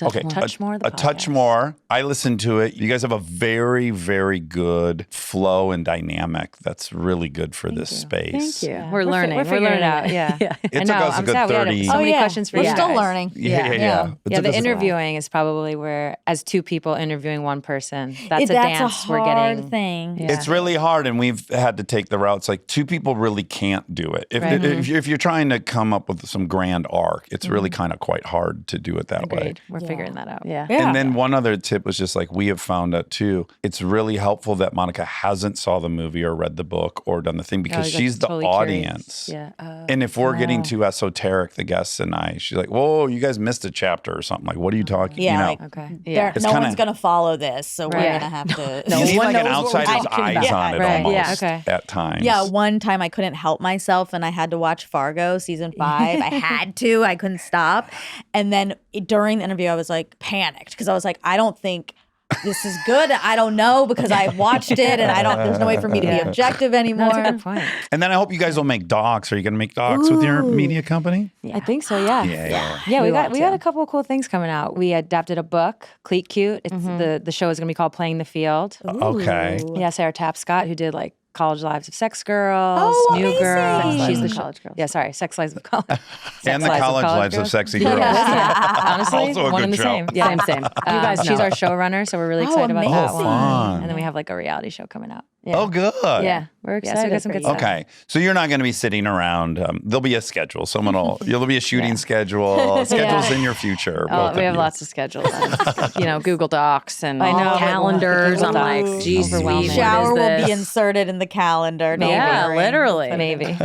Okay, Touch more. The a touch podcast. more. I listened to it. You guys have a very, very good flow and dynamic. That's really good for this space. Thank you. We're learning. We're figuring it out. Yeah. It I took know. us a I'm good sad. We had 30. so many questions for We're you still guys. learning. Yeah. It Yeah, took the us a while. interviewing is probably where, as two people interviewing one person, that's a That's dance a we're hard getting. thing. It's really hard, and we've had to take the routes. Like two people really can't do it. If you're trying to come up with some grand arc, it's really kind of quite hard to do it that way. Agreed. We're figuring that out. Yeah. And then one other tip was just like we have found out too. It's really helpful that Monica hasn't saw the movie or read the book or done the thing because you're, like, she's the totally audience. curious. Yeah. And if we're getting too esoteric, the guests and I, she's like, "Whoa, you guys missed a chapter or something." Like, what are you talking? Yeah, you know, like, Okay. There- It's no kinda- one's going to follow this, so we're Right. going to have to. you need one like an knows what we're outsider's talking eyes about. on it Right. almost Yeah, okay. at times. Yeah, one time I couldn't help myself and I had to watch Fargo season 5. I had to. I couldn't stop. And then during the interview, I was like panicked because I was like, I don't think this is good. I don't know because I watched it and there's no way for me to be objective anymore. That's a good point. And then I hope you guys will make docs. Are you going to make docs with your media company? I think so. Yeah. Yeah. We got a couple of cool things coming out. We adapted a book, Cleat Cute. It's the show is going to be called Playing the Field. Okay. Yeah, Sarah Tapscott, who did like College Lives of Sex Girls, Oh, New amazing. Girl. She's the college girl. Yeah, sorry, Sex Lives of College. And the college lives of sexy girls. Honestly, Also a one good and the show. same. Yeah. Same. You guys, she's our showrunner, so we're really excited about that one. fun. And then we have like a reality show coming out. Yeah. Oh, good. Yeah, we're excited. So we got some good stuff. Okay, so you're not going to be sitting around. There'll be a schedule. There'll be a shooting schedule. Schedules in your future. both We of have you. lots of schedules. Google Docs and I know. calendars. I'm like, Ooh. G Overwhelming. Suite. Shower will be inserted in the calendar. Don't Yeah, worry. literally. Maybe.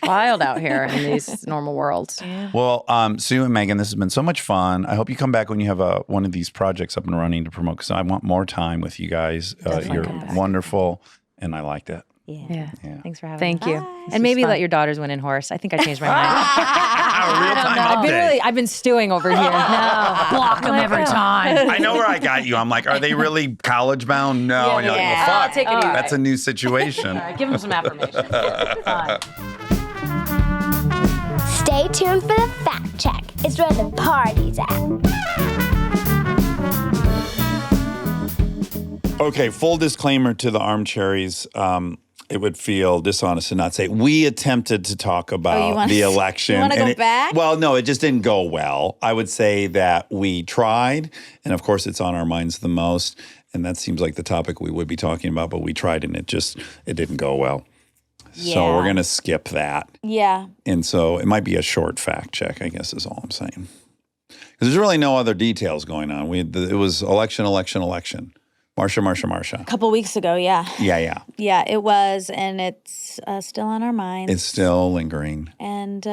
Wild out here in these normal worlds. Well, Sue and Megan, this has been so much fun. I hope you come back when you have one of these projects up and running to promote because I want more time with you guys. You're come back. wonderful, and I liked it. Yeah. Yeah. Thanks for having Thank me. you. And maybe let your daughters win in horse. I think I changed my mind. Real-time update. I've been stewing over here. Block them every time. I know where I got you. I'm like, are they really college bound? No. And you're like, well, fuck. I'll take it easy. That's a new situation. Give them some affirmation. Fine. Stay tuned for the fact check. It's where the party's at. Okay, full disclaimer to the armcharies. It would feel dishonest to not say we attempted to talk about the election. You want to go back? Well, no, it just didn't go well. I would say that we tried, and of course, it's on our minds the most. And that seems like the topic we would be talking about, but we tried, and it didn't go well. So we're going to skip that. Yeah. And so it might be a short fact check, I guess is all I'm saying. Because there's really no other details going on. It was election. Marsha. A couple weeks ago, yeah. Yeah. Yeah, it was, and it's still on our minds. It's still lingering. And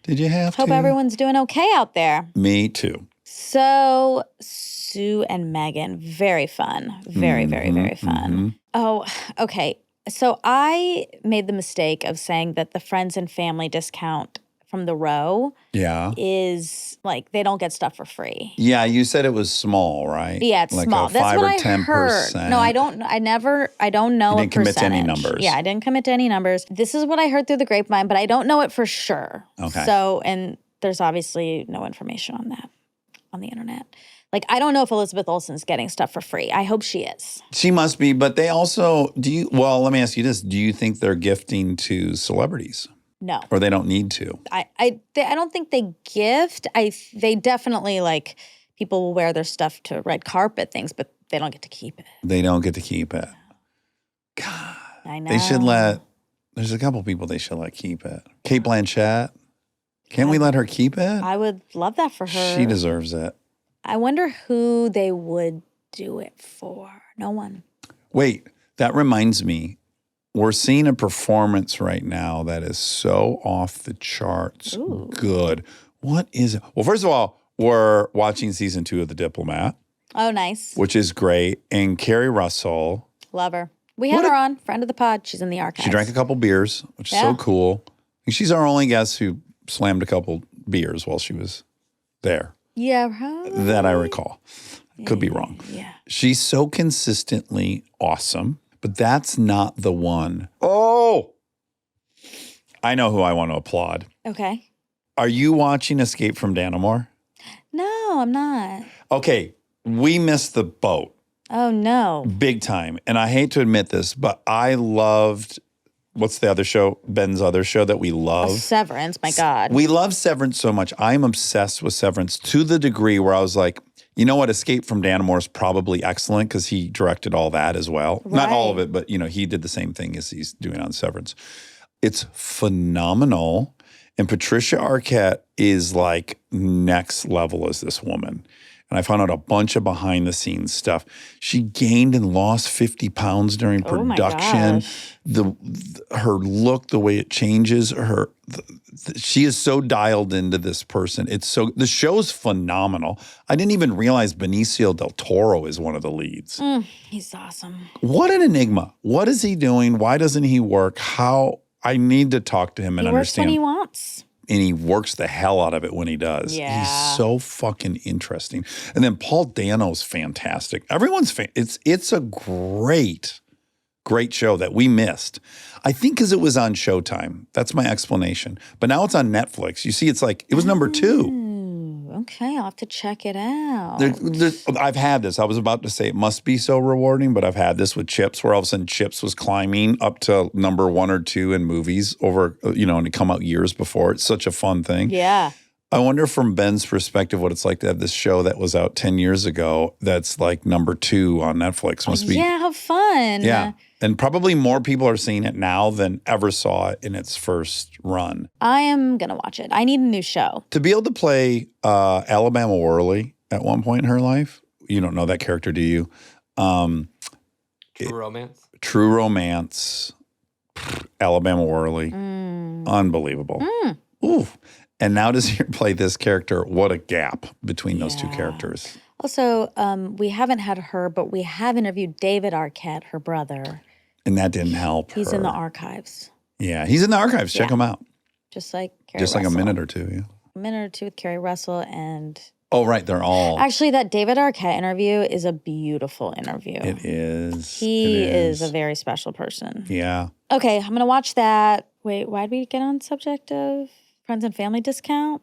Did you have hope to? everyone's doing okay out there. Me too. So, Sue and Megan, very fun. Very, very, very fun. Oh, okay. So I made the mistake of saying that the friends and family discount from the row Yeah. is like they don't get stuff for free. Yeah, you said it was small, right? Yeah, it's like small. A That's 5 what or I 10%. heard. No, I don't know You a didn't commit to any percentage. numbers. Yeah, I didn't commit to any numbers. This is what I heard through the grapevine, but I don't know it for sure. Okay. So, and there's obviously no information on that on the internet. Like, I don't know if Elizabeth Olsen's getting stuff for free. I hope she is. She must be, but they also, let me ask you this. Do you think they're gifting to celebrities? No. Or they don't need to? I don't think they gift. They definitely, like, people will wear their stuff to red carpet things, but they don't get to keep it. They don't get to keep it. God. I know. They should there's a couple people they should let keep it. Kate Blanchett. Can't we let her keep it? I would love that for her. She deserves it. I wonder who they would do it for. No one. Wait, that reminds me. We're seeing a performance right now that is so off the charts good. What is it? Well, first of all, we're watching season 2 of The Diplomat, Oh, nice. which is great. And Carrie Russell, Love her. We had her on, friend of the pod. She's in the archives. she drank a couple beers, which is so Yeah. cool. She's our only guest who slammed a couple beers while she was there, Yeah, right. that I recall. Could be wrong. Yeah. She's so consistently awesome, but that's not the one. Oh, I know who I want to applaud. Okay. Are you watching Escape from Dannemore? No, I'm not. Okay, we missed the boat Oh, no. big time. And I hate to admit this, but I loved, what's the other show? Ben's other show that we love. Severance, my God. We love Severance so much. I'm obsessed with Severance to the degree where I was like, you know what? Escape from Dannemore is probably excellent because he directed all that as well. Not all of Right. it, but he did the same thing as he's doing on Severance. It's phenomenal. And Patricia Arquette is like next level as this woman. And I found out a bunch of behind the scenes stuff. She gained and lost 50 pounds during Oh my production. gosh. Her look, the way it changes, she is so dialed into this person. The show's phenomenal. I didn't even realize Benicio del Toro is one of the leads. He's awesome. What an enigma. What is he doing? Why doesn't he work? I need to talk to him and He works when understand. he wants. he works the hell out of it when he does. Yeah. He's so fucking interesting. And then Paul Dano's fantastic. Everyone's it's a great show that we missed. I think because it was on Showtime. That's my explanation. But now it's on Netflix. You see, it's like it was number 2. Okay, I'll have to check it out. I've had this. I was about to say it must be so rewarding, but I've had this with Chips, where all of a sudden Chips was climbing up to number 1 or 2 in movies over, and it come out years before. It's such a fun thing. Yeah. I wonder from Ben's perspective what it's like to have this show that was out 10 years ago that's like number 2 on Netflix. Must be. Yeah, how fun. Yeah. And probably more people are seeing it now than ever saw it in its first run. I am going to watch it. I need a new show. To be able to play Alabama Worley at one point in her life, you don't know that character, do you? True Romance. True Romance, Alabama Worley. Unbelievable. Ooh. And now to see her play this character, what a gap between those two characters. Also, we haven't had her, but we have interviewed David Arquette, her brother. And that didn't help He's her. in the archives. Yeah, he's in the archives. Check him out. Just like Carrie Just like Russell. a minute or two, yeah. A minute or two with Carrie Russell and... Oh, right. They're all... Actually, that David Arquette interview is a beautiful interview. It is. He is a very special person. Yeah. Okay, I'm going to watch that. Wait, why did we get on subject of friends and family discount?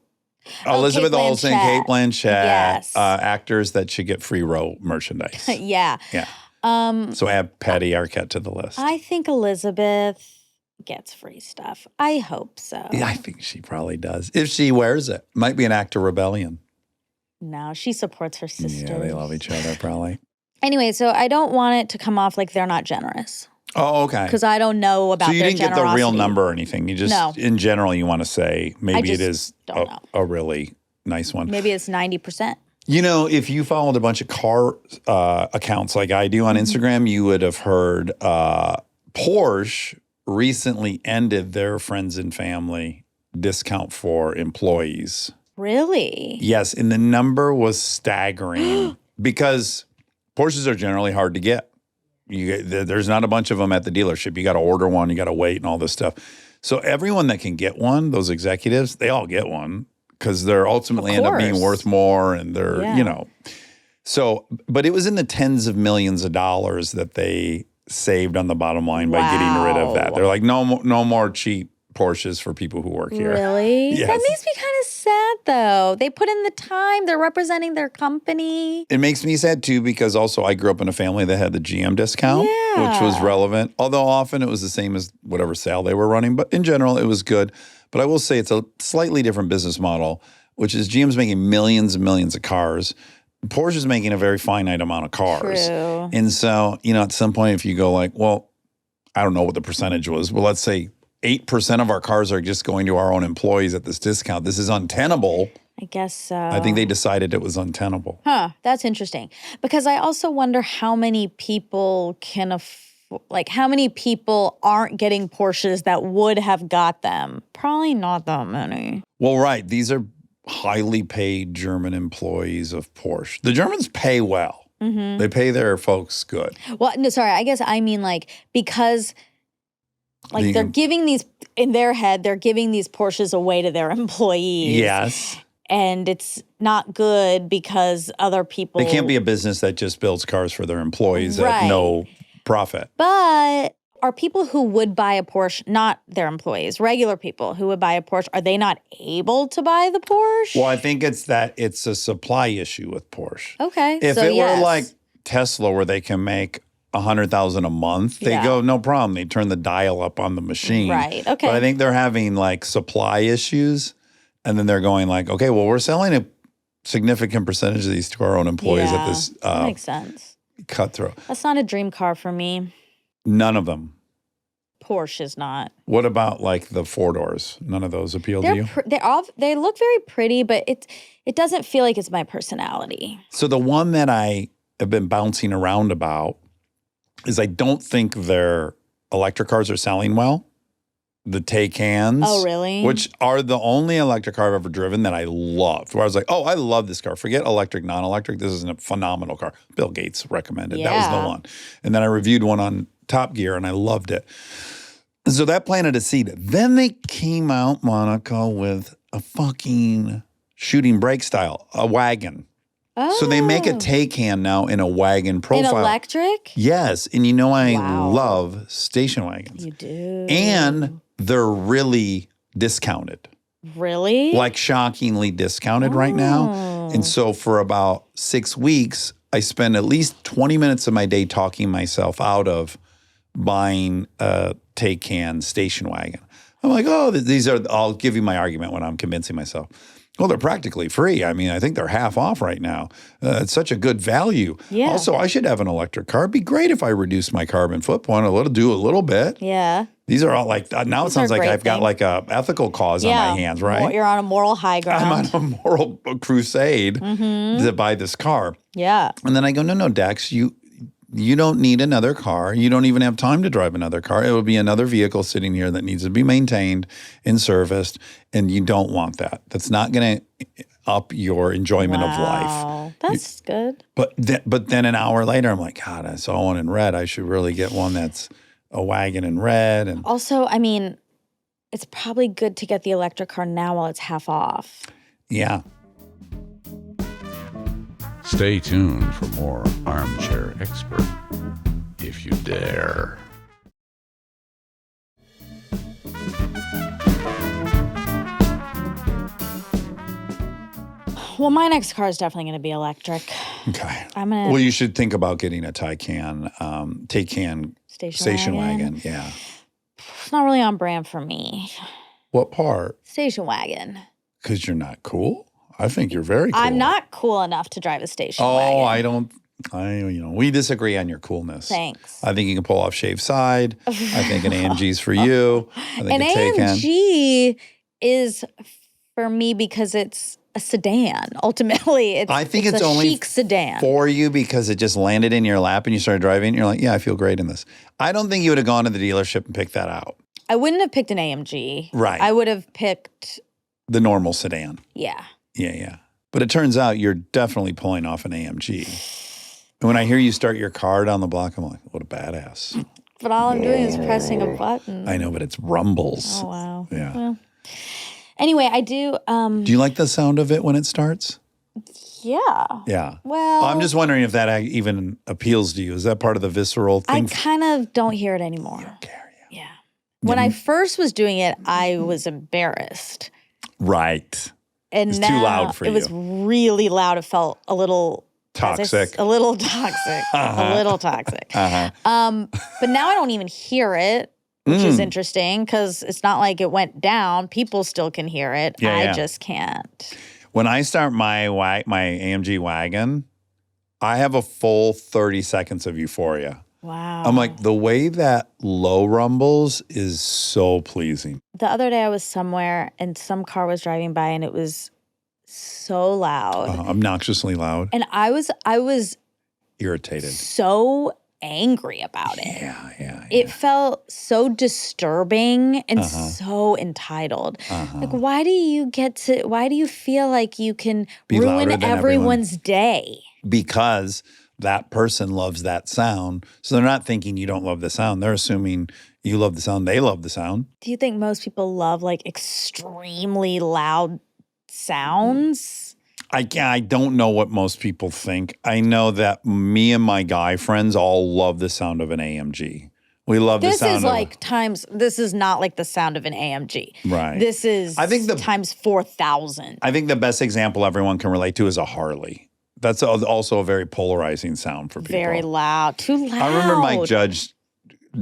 Elizabeth Kate Olsen, Blanchett. Kate Blanchett, Yes. actors that should get free row merchandise. Yeah. Yeah. So add Patty Arquette to the list. I think Elizabeth gets free stuff. I hope so. Yeah, I think she probably does. If she wears it. Might be an act of rebellion. No, she supports her sister. Yeah, they love each other probably. Anyway, so I don't want it to come off like they're not generous Oh, okay. because I don't know about So you their didn't get the real generosity. number or anything. You just, No. in general, you want to say maybe it just is don't know. a really nice one. Maybe it's 90%. You know, if you followed a bunch of car accounts like I do on Instagram, you would have heard Porsche recently ended their friends and family discount for employees. Really? Yes, and the number was staggering because Porsches are generally hard to get. There's not a bunch of them at the dealership. You got to order one, you got to wait and all this stuff. So everyone that can get one, those executives, they all get one because they're ultimately end up being course. worth more and they're, Yeah. So, but it was in the tens of millions of dollars that they saved on the bottom line by getting rid of that. Wow. They're like, no more cheap Porsches for people who work here. Really? Yes. That makes me kind of sad, though. They put in the time. They're representing their company. It makes me sad too because also I grew up in a family that had the GM discount, which was Yeah. relevant. Although often it was the same as whatever sale they were running, but in general it was good. But I will say it's a slightly different business model, which is GM's making millions and millions of cars. Porsche's making a very finite amount of cars. True. And so, at some point if you go like, well, I don't know what the percentage was, but let's say 8% of our cars are just going to our own employees at this discount. This is untenable. I guess so. I think they decided it was untenable. Huh, that's interesting. Because I also wonder how many people how many people aren't getting Porsches that would have got them? Probably not that many. Well, right. These are highly paid German employees of Porsche. The Germans pay well. Mm-hmm. They pay their folks good. Well, no, sorry. I guess I mean because they're giving these, in their head, they're giving these Porsches away to their employees. Yes. And it's not good because other people. They can't be a business that just builds cars for their employees at Right. no profit. But are people who would buy a Porsche, not their employees, regular people who would buy a Porsche, are they not able to buy the Porsche? Well, I think it's a supply issue with Porsche. Okay. If so it yes. were like Tesla where they can make 100,000 a month, they Yeah. go, no problem. They turn the dial up on the machine. Right, okay. But I think they're having like supply issues. And then they're going like, okay, well, we're selling a significant percentage of these to our own employees at this that makes sense. cutthroat. That's not a dream car for me. None of them. Porsche is not. What about like the 4-doors? None of those appeal to you? They look very pretty, but it doesn't feel like it's my personality. So the one that I have been bouncing around about is I don't think their electric cars are selling well. The Taycans. Oh, really? Which are the only electric car I've ever driven that I loved. Where I was like, oh, I love this car. Forget electric, non-electric. This is a phenomenal car. Bill Gates recommended. That was Yeah. the one. And then I reviewed one on Top Gear and I loved it. So that planted a seed. Then they came out, Monica, with a fucking shooting brake style, a wagon. Oh. So they make a Taycan now in a wagon profile. In electric? Yes. And you know I Wow. love station wagons. You do. And they're really discounted. Really? Like shockingly discounted right now. And so for about 6 weeks, I spend at least 20 minutes of my day talking myself out of buying a Taycan station wagon. I'm like, oh, these are, I'll give you my argument when I'm convincing myself. Well, they're practically free. I mean, I think they're half off right now. It's such a good value. Yeah. Also, I should have an electric car. It'd be great if I reduced my carbon footprint do a little bit. Yeah. These are all like, now it These sounds are like great I've got things. like a ethical cause on my hands, right? You're on a moral high ground. I'm on a moral crusade to buy this car. Yeah. And then I go, no, Dax, you don't need another car. You don't even have time to drive another car. It will be another vehicle sitting here that needs to be maintained and serviced, and you don't want that. That's not going to up your enjoyment of life. Wow. That's good. But then an hour later, I'm like, God, I saw one in red. I should really get one that's a wagon in red. And Also, I mean, it's probably good to get the electric car now while it's half off. yeah. Stay tuned for more Armchair Expert, if you dare. Well, my next car is definitely going to be electric. Okay. I'm going to Well, you should think about getting a Taycan station wagon. Yeah. It's not really on brand for me. What part? Station wagon. Because you're not cool? I think you're very cool. I'm not cool enough to drive a station Oh, wagon. we disagree on your coolness. Thanks. I think you can pull off shaved side. I think an AMG's for you. I think An a Taycan. AMG is for me because it's a sedan. Ultimately, I think it's a only chic sedan. for you because it just landed in your lap and you started driving. And you're like, yeah, I feel great in this. I don't think you would have gone to the dealership and picked that out. I wouldn't have picked an AMG. Right. I would have picked, The normal sedan. yeah. Yeah. But it turns out you're definitely pulling off an AMG. And when I hear you start your car down the block, I'm like, what a badass. But all I'm doing is pressing a button. I know, but it's rumbles. Oh, wow. Yeah. Well, anyway, I do, Do you like the sound of it when it starts? yeah. Yeah. Well, I'm just wondering if that even appeals to you. Is that part of the visceral I thing? kind of don't hear it anymore. Yeah. When I first was doing it, I was embarrassed. Right. And It's too now loud for it was really loud. It felt a little Toxic. A little toxic. A little toxic. Uh-huh. But now I don't even hear it, which is Mm. interesting because it's not like it went down. People still can hear it. Yeah, I yeah. just can't. When I start my AMG wagon, I have a full 30 seconds of euphoria. Wow. I'm like, the way that low rumbles is so pleasing. The other day I was somewhere and some car was driving by and it was so loud. Obnoxiously loud, And I was irritated. so angry about it. Yeah. It felt so disturbing and Uh-huh. so entitled. Like, why do you feel like you can Be louder ruin than everyone. everyone's day? Because that person loves that sound. So they're not thinking you don't love the sound. They're assuming you love the sound. They love the sound. Do you think most people love like extremely loud sounds? I don't know what most people think. I know that me and my guy friends all love the sound of an AMG. We love the This sound is of like this is not like the sound of an AMG. Right. This is I think times 4,000. I think the best example everyone can relate to is a Harley. That's also a very polarizing sound for people. Very loud. Too loud. I remember Mike Judge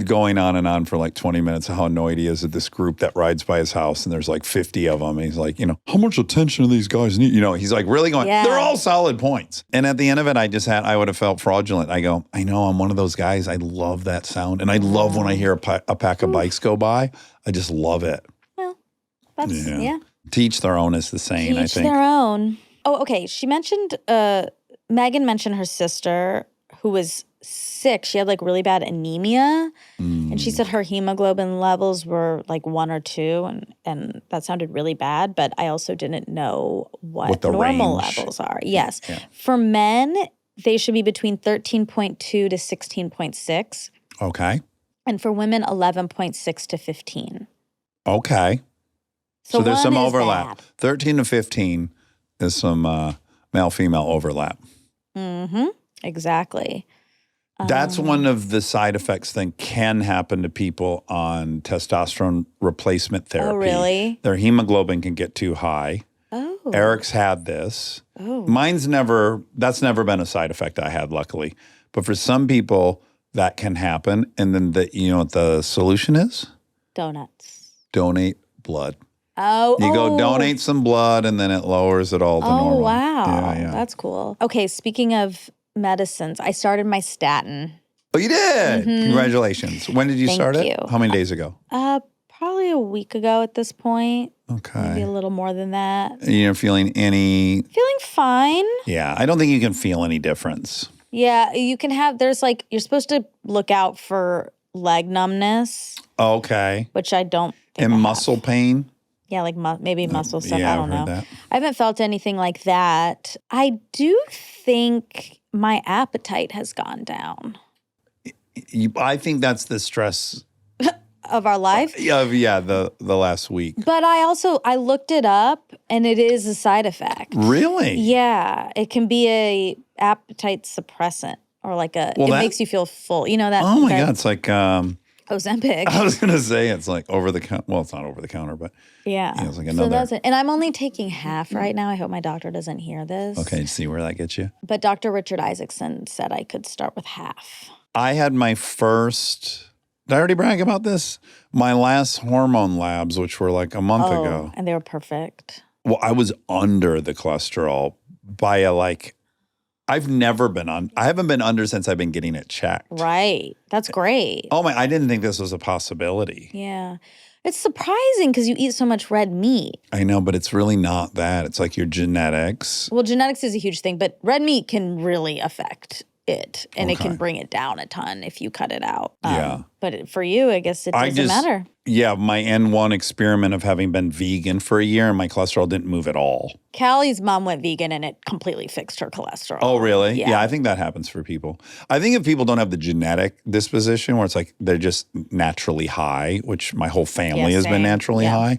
going on and on for like 20 minutes how annoyed he is at this group that rides by his house and there's like 50 of them. And he's like, how much attention do these guys need? He's like really going, Yeah. they're all solid points. And at the end of it, I would have felt fraudulent. I go, I know I'm one of those guys. I love that sound. And I love when I hear a pack of bikes go by. I just love it. Well, that's, yeah. Teach their own is the saying, I Each think. their own. Oh, okay. She mentioned, Megan mentioned her sister who was sick. She had like really bad anemia. And she said her hemoglobin levels were like 1 or 2. And that sounded really bad. But I also didn't know what the normal range. levels are. Yes. Yeah. For men, they should be between 13.2 to 16.6. Okay. And for women, 11.6 to 15. Okay. So there's one some is overlap. bad. 13 to 15 is some male-female overlap. Mm-hmm. Exactly. That's one of the side effects that can happen to people on testosterone replacement therapy. Oh, really? Their hemoglobin can get too high. Oh. Eric's had this. Oh. That's never been a side effect I had, luckily. But for some people, that can happen. And then you know what the solution is? Donuts. Donate blood. Oh. You go donate some blood and then it lowers it all to normal. Oh, wow. Yeah. That's cool. Okay, speaking of medicines, I started my statin. Oh, you did? Congratulations. When did you Thank start it? you. How many days ago? Probably a week ago at this point. Maybe Okay. a little more than that. You're feeling any... Feeling fine. Yeah, I don't think you can feel any difference. Yeah, you can have, you're supposed to look out for leg numbness, Okay. which I don't think And I have. muscle pain? Yeah, like maybe muscle stuff. yeah, I I've don't heard know. that. I haven't felt anything like that. I do think my appetite has gone down I think that's the stress of our life. of the last week. But I looked it up and it is a side effect. Really? Yeah, it can be a appetite suppressant or like it that- makes you feel full. You know that? Oh my that God, it's like Ozempic. I was gonna say it's like over the counter. Well, it's not over the counter, but Yeah. Yeah, it's like So another- that's it. And I'm only taking half right now. I hope my doctor doesn't hear this. okay, see where that gets you. But Dr. Richard Isaacson said I could start with half. I had my first. Did I already brag about this? My last hormone labs, which were like a month ago. And they were perfect. Well, I was under the cholesterol by I haven't been under since I've been getting it checked. Right. That's great. Oh my, I didn't think this was a possibility. Yeah. It's surprising because you eat so much red meat. I know, but it's really not that. It's like your genetics. Well, genetics is a huge thing, but red meat can really affect it. And it can Okay. bring it down a ton if you cut it out. Yeah. But for you, I guess it doesn't matter. Yeah, my N1 experiment of having been vegan for a year and my cholesterol didn't move at all. Callie's mom went vegan and it completely fixed her cholesterol. Oh, really? Yeah. I think that happens for people. I think if people don't have the genetic disposition where it's like they're just naturally high, which my whole family has been same. naturally Yeah.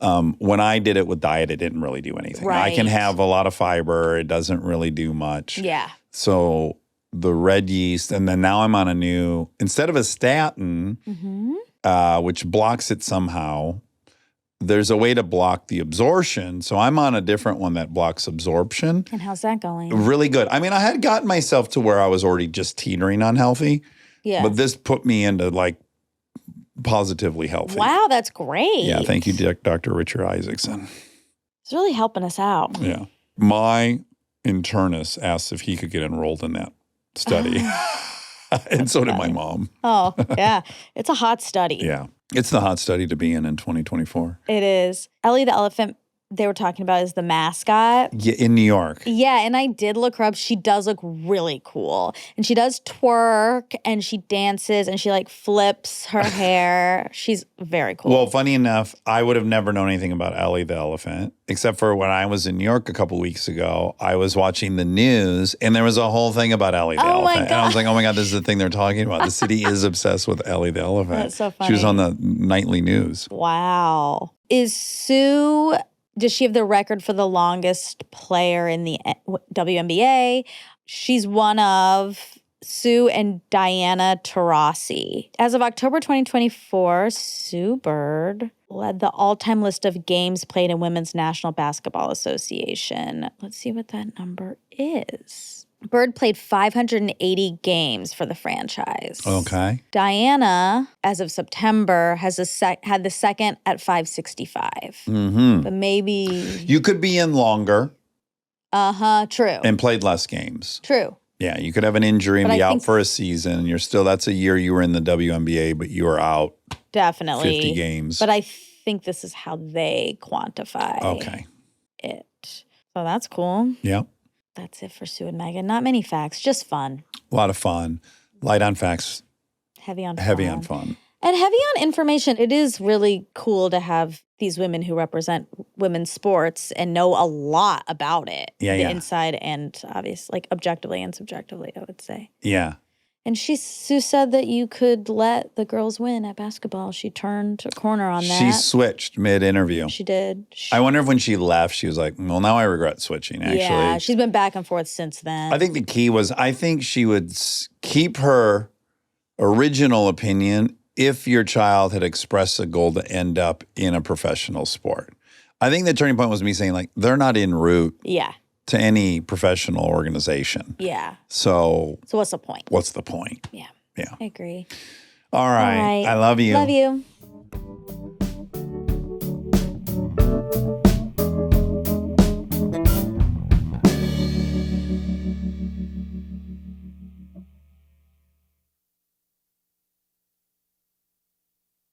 high. When I did it with diet, it didn't really do anything. I can Right. have a lot of fiber. It doesn't really do much. Yeah. So the red yeast, and then now I'm on a new, instead of a statin, which blocks it somehow, there's a way to block the absorption. So I'm on a different one that blocks absorption. And how's that going? Really good. I mean, I had gotten myself to where I was already just teetering unhealthy, Yeah. but this put me into positively healthy. Wow, that's great. Yeah, thank you, Dr. Richard Isaacson. It's really helping us out. Yeah. My internist asked if he could get enrolled in that study. And so did my mom. Oh, yeah. It's a hot study. Yeah. It's the hot study to be in 2024. It is. Ellie the elephant, they were talking about, is the mascot. Yeah, in New York. Yeah, and I did look her up. She does look really cool. And she does twerk and she dances and she flips her hair. She's very cool. Well, funny enough, I would have never known anything about Ellie the elephant, except for when I was in New York a couple weeks ago. I was watching the news and there was a whole thing about Ellie the Oh my elephant. And I was God. like, oh my God, this is the thing they're talking about. The city is obsessed with Ellie the elephant. That's so She was funny. on the nightly news. Wow. Is Sue, does she have the record for the longest player in the WNBA? She's one of Sue and Diana Taurasi. As of October 2024, Sue Bird led the all-time list of games played in Women's National Basketball Association. Let's see what that number is. Bird played 580 games for the franchise. Okay. Diana, as of September, has had the second at 565. Mm-hmm. But maybe, You could be in longer true. and played less games. True. Yeah, you could have an injury and But be I out think- for a season. That's a year you were in the WNBA, but you were out Definitely. 50 games. But I think this is how they quantify Okay. it. So that's cool. Yeah. That's it for Sue and Megan. Not many facts, just fun. A lot of fun. Light on facts, Heavy on fun. heavy on fun. And heavy on information. It is really cool to have these women who represent women's sports and know a lot about it. Yeah, the yeah. inside and obvious, objectively and subjectively, I would say. Yeah. And Sue said that you could let the girls win at basketball. She turned a corner on that. She switched mid-interview. She did. I wonder if when she left, she was like, well, now I regret switching, actually. Yeah, she's been back and forth since then. I think the key was, I think she would keep her original opinion if your child had expressed a goal to end up in a professional sport. I think the turning point was me saying, like, they're not en route Yeah. to any professional organization. Yeah. So So what's the point? what's the point? Yeah. Yeah. I agree. All right. All right. I love you. Love you.